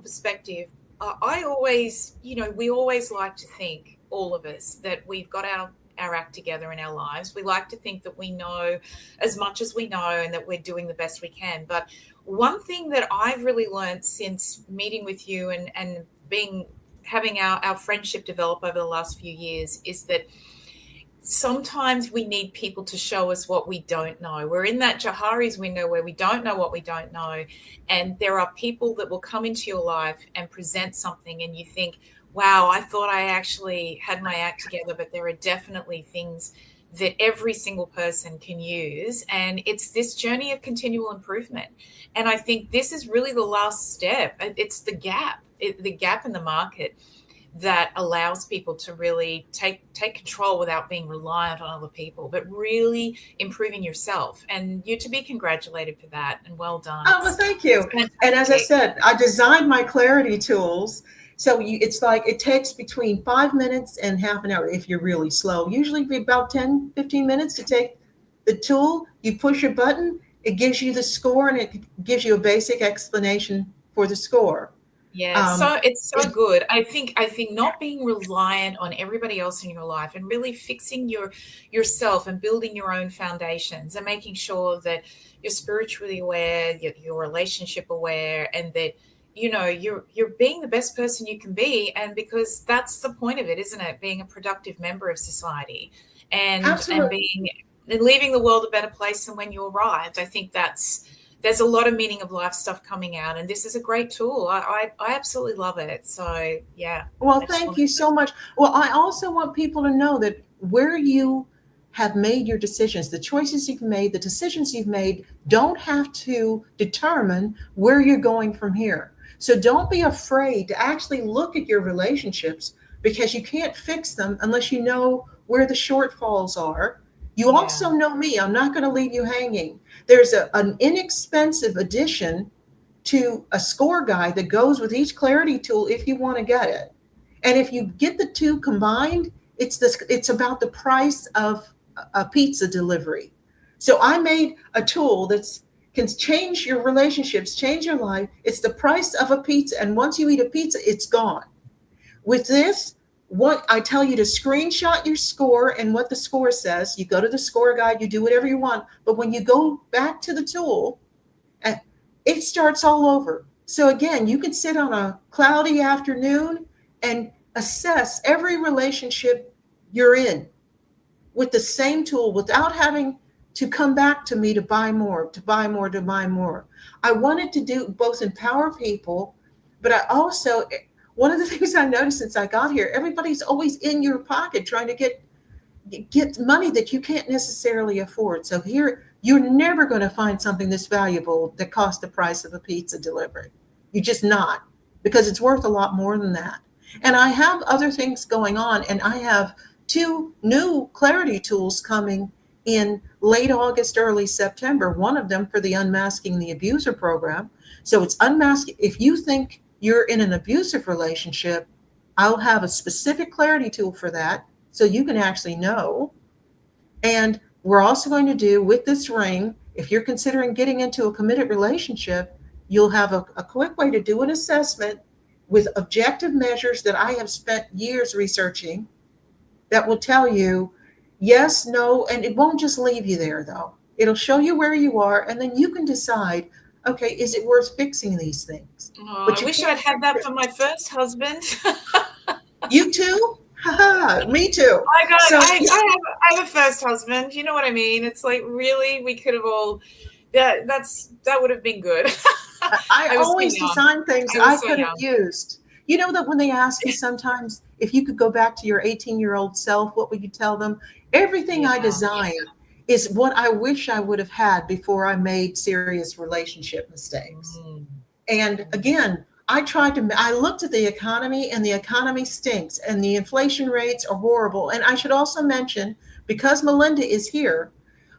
perspective, I always, we always like to think, all of us, that we've got our act together in our lives. We like to think that we know as much as we know and that we're doing the best we can. But one thing that I've really learned since meeting with you and having our friendship develop over the last few years is that sometimes we need people to show us what we don't know. We're in that Johari's window where we don't know what we don't know. And there are people that will come into your life and present something and you think, wow, I thought I actually had my act together, but there are definitely things that every single person can use. And it's this journey of continual improvement. And I think this is really the last step. It's the gap, the gap in the market that allows people to really take control without being reliant on other people, but really improving yourself. And you're to be congratulated for that, and well done. Oh, well, thank you. And as I said, I designed my clarity tools. So it's like it takes between 5 minutes and half an hour if you're really slow. Usually about 10, 15 minutes to take the tool. You push a button, it gives you the score, and it gives you a basic explanation for the score. Yeah, so it's so good. I think not being reliant on everybody else in your life, and really fixing yourself and building your own foundations, and making sure that you're spiritually aware, you're relationship aware, and that you're being the best person you can be. And because that's the point of it, isn't it? Being a productive member of society, and leaving the world a better place than when you arrived. I think there's a lot of meaning of life stuff coming out, and this is a great tool. I absolutely love it. So yeah. Well, thank you so much. Well, I also want people to know that where you have made your decisions, the choices you've made, the decisions you've made don't have to determine where you're going from here. So don't be afraid to actually look at your relationships, because you can't fix them unless you know where the shortfalls are. You also know me. I'm not going to leave you hanging. There's an inexpensive addition to a score guide that goes with each clarity tool if you want to get it. And if you get the two combined, it's about the price of a pizza delivery. So I made a tool that can change your relationships, change your life. It's the price of a pizza. And once you eat a pizza, it's gone. With this, what I tell you to screenshot your score and what the score says. You go to the score guide, you do whatever you want. But when you go back to the tool, it starts all over. So again, you can sit on a cloudy afternoon and assess every relationship you're in with the same tool without having to come back to me to buy more, to buy more, to buy more. I wanted to do both empower people, but I also, one of the things I noticed since I got here, everybody's always in your pocket trying to get money that you can't necessarily afford. So here, you're never going to find something this valuable that costs the price of a pizza delivery. You're just not, because it's worth a lot more than that. And I have other things going on, and I have 2 new clarity tools coming in late August, early September. One of them for the Unmasking the Abuser program. So it's unmasking. If you think you're in an abusive relationship, I'll have a specific clarity tool for that, so you can actually know. And we're also going to do with this ring, if you're considering getting into a committed relationship, you'll have a quick way to do an assessment with objective measures that I have spent years researching that will tell you yes, no, and it won't just leave you there though. It'll show you where you are, and then you can decide, okay, is it worth fixing these things? Oh, I wish I'd had that for my first husband. You too? Me too. I have a first husband. You know what I mean? It's like, really, we could have all. That would have been good. I always design things I could have used. You know that when they ask you sometimes if you could go back to your 18-year-old self, what would you tell them? Everything I design is what I wish I would have had before I made serious relationship mistakes. And again, I looked at the economy, and the economy stinks, and the inflation rates are horrible. And I should also mention, because Melinda is here,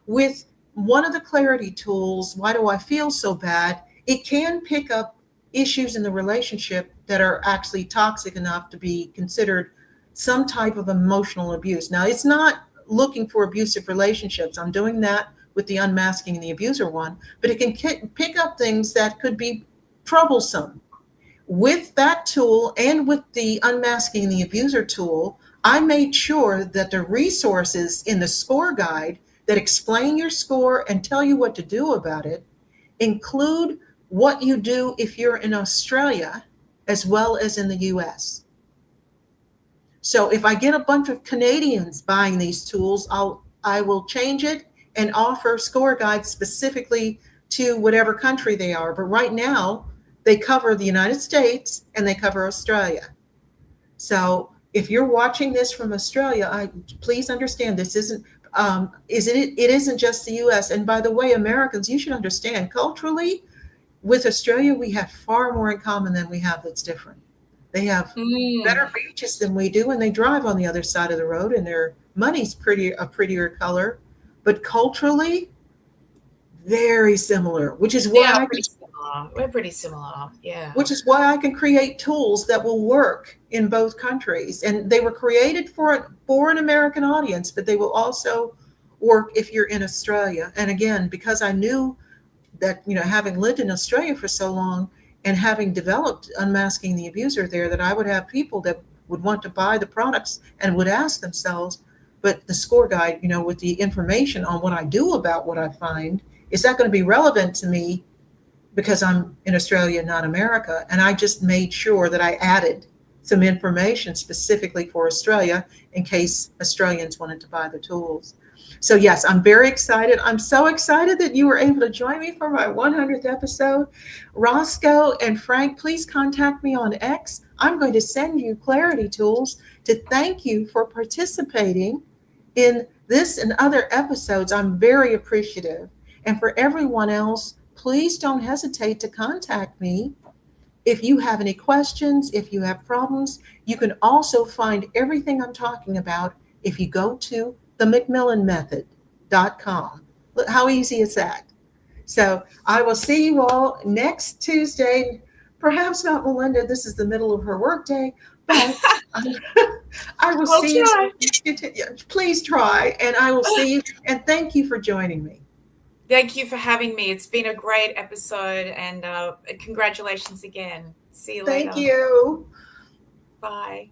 with one of the clarity tools, Why Do I Feel So Bad? It can pick up issues in the relationship that are actually toxic enough to be considered some type of emotional abuse. Now, it's not looking for abusive relationships. I'm doing that with the Unmasking the Abuser one, but it can pick up things that could be troublesome. With that tool and with the Unmasking the Abuser tool, I made sure that the resources in the score guide that explain your score and tell you what to do about it include what you do if you're in Australia as well as in the US. So if I get a bunch of Canadians buying these tools, I will change it and offer score guides specifically to whatever country they are. But right now, they cover the United States and they cover Australia. So if you're watching this from Australia, please understand this isn't, It isn't just the US. And by the way, Americans, you should understand, culturally, with Australia, we have far more in common than we have that's different. They have better beaches than we do, and they drive on the other side of the road, and their money's a prettier color. But culturally, very similar, which is We why are pretty similar. We're pretty similar. Yeah. which is why I can create tools that will work in both countries. And they were created for an American audience, but they will also work if you're in Australia. And again, because I knew that, having lived in Australia for so long and having developed Unmasking the Abuser there, that I would have people that would want to buy the products and would ask themselves, but the score guide, with the information on what I do about what I find, is that going to be relevant to me because I'm in Australia, not America? And I just made sure that I added some information specifically for Australia in case Australians wanted to buy the tools. So yes, I'm very excited. I'm so excited that you were able to join me for my 100th episode. Roscoe and Frank, please contact me on X. I'm going to send you clarity tools to thank you for participating in this and other episodes. I'm very appreciative. And for everyone else, please don't hesitate to contact me if you have any questions, if you have problems. You can also find everything I'm talking about if you go to themcmillanmethod.com. Look, how easy is that? So I will see you all next Tuesday. Perhaps not Melinda. This is the middle of her workday, but I will see try. you. Please try, and I will see you. And thank you for joining me. Thank you for having me. It's been a great episode, and congratulations again. See you later. Thank you. Bye.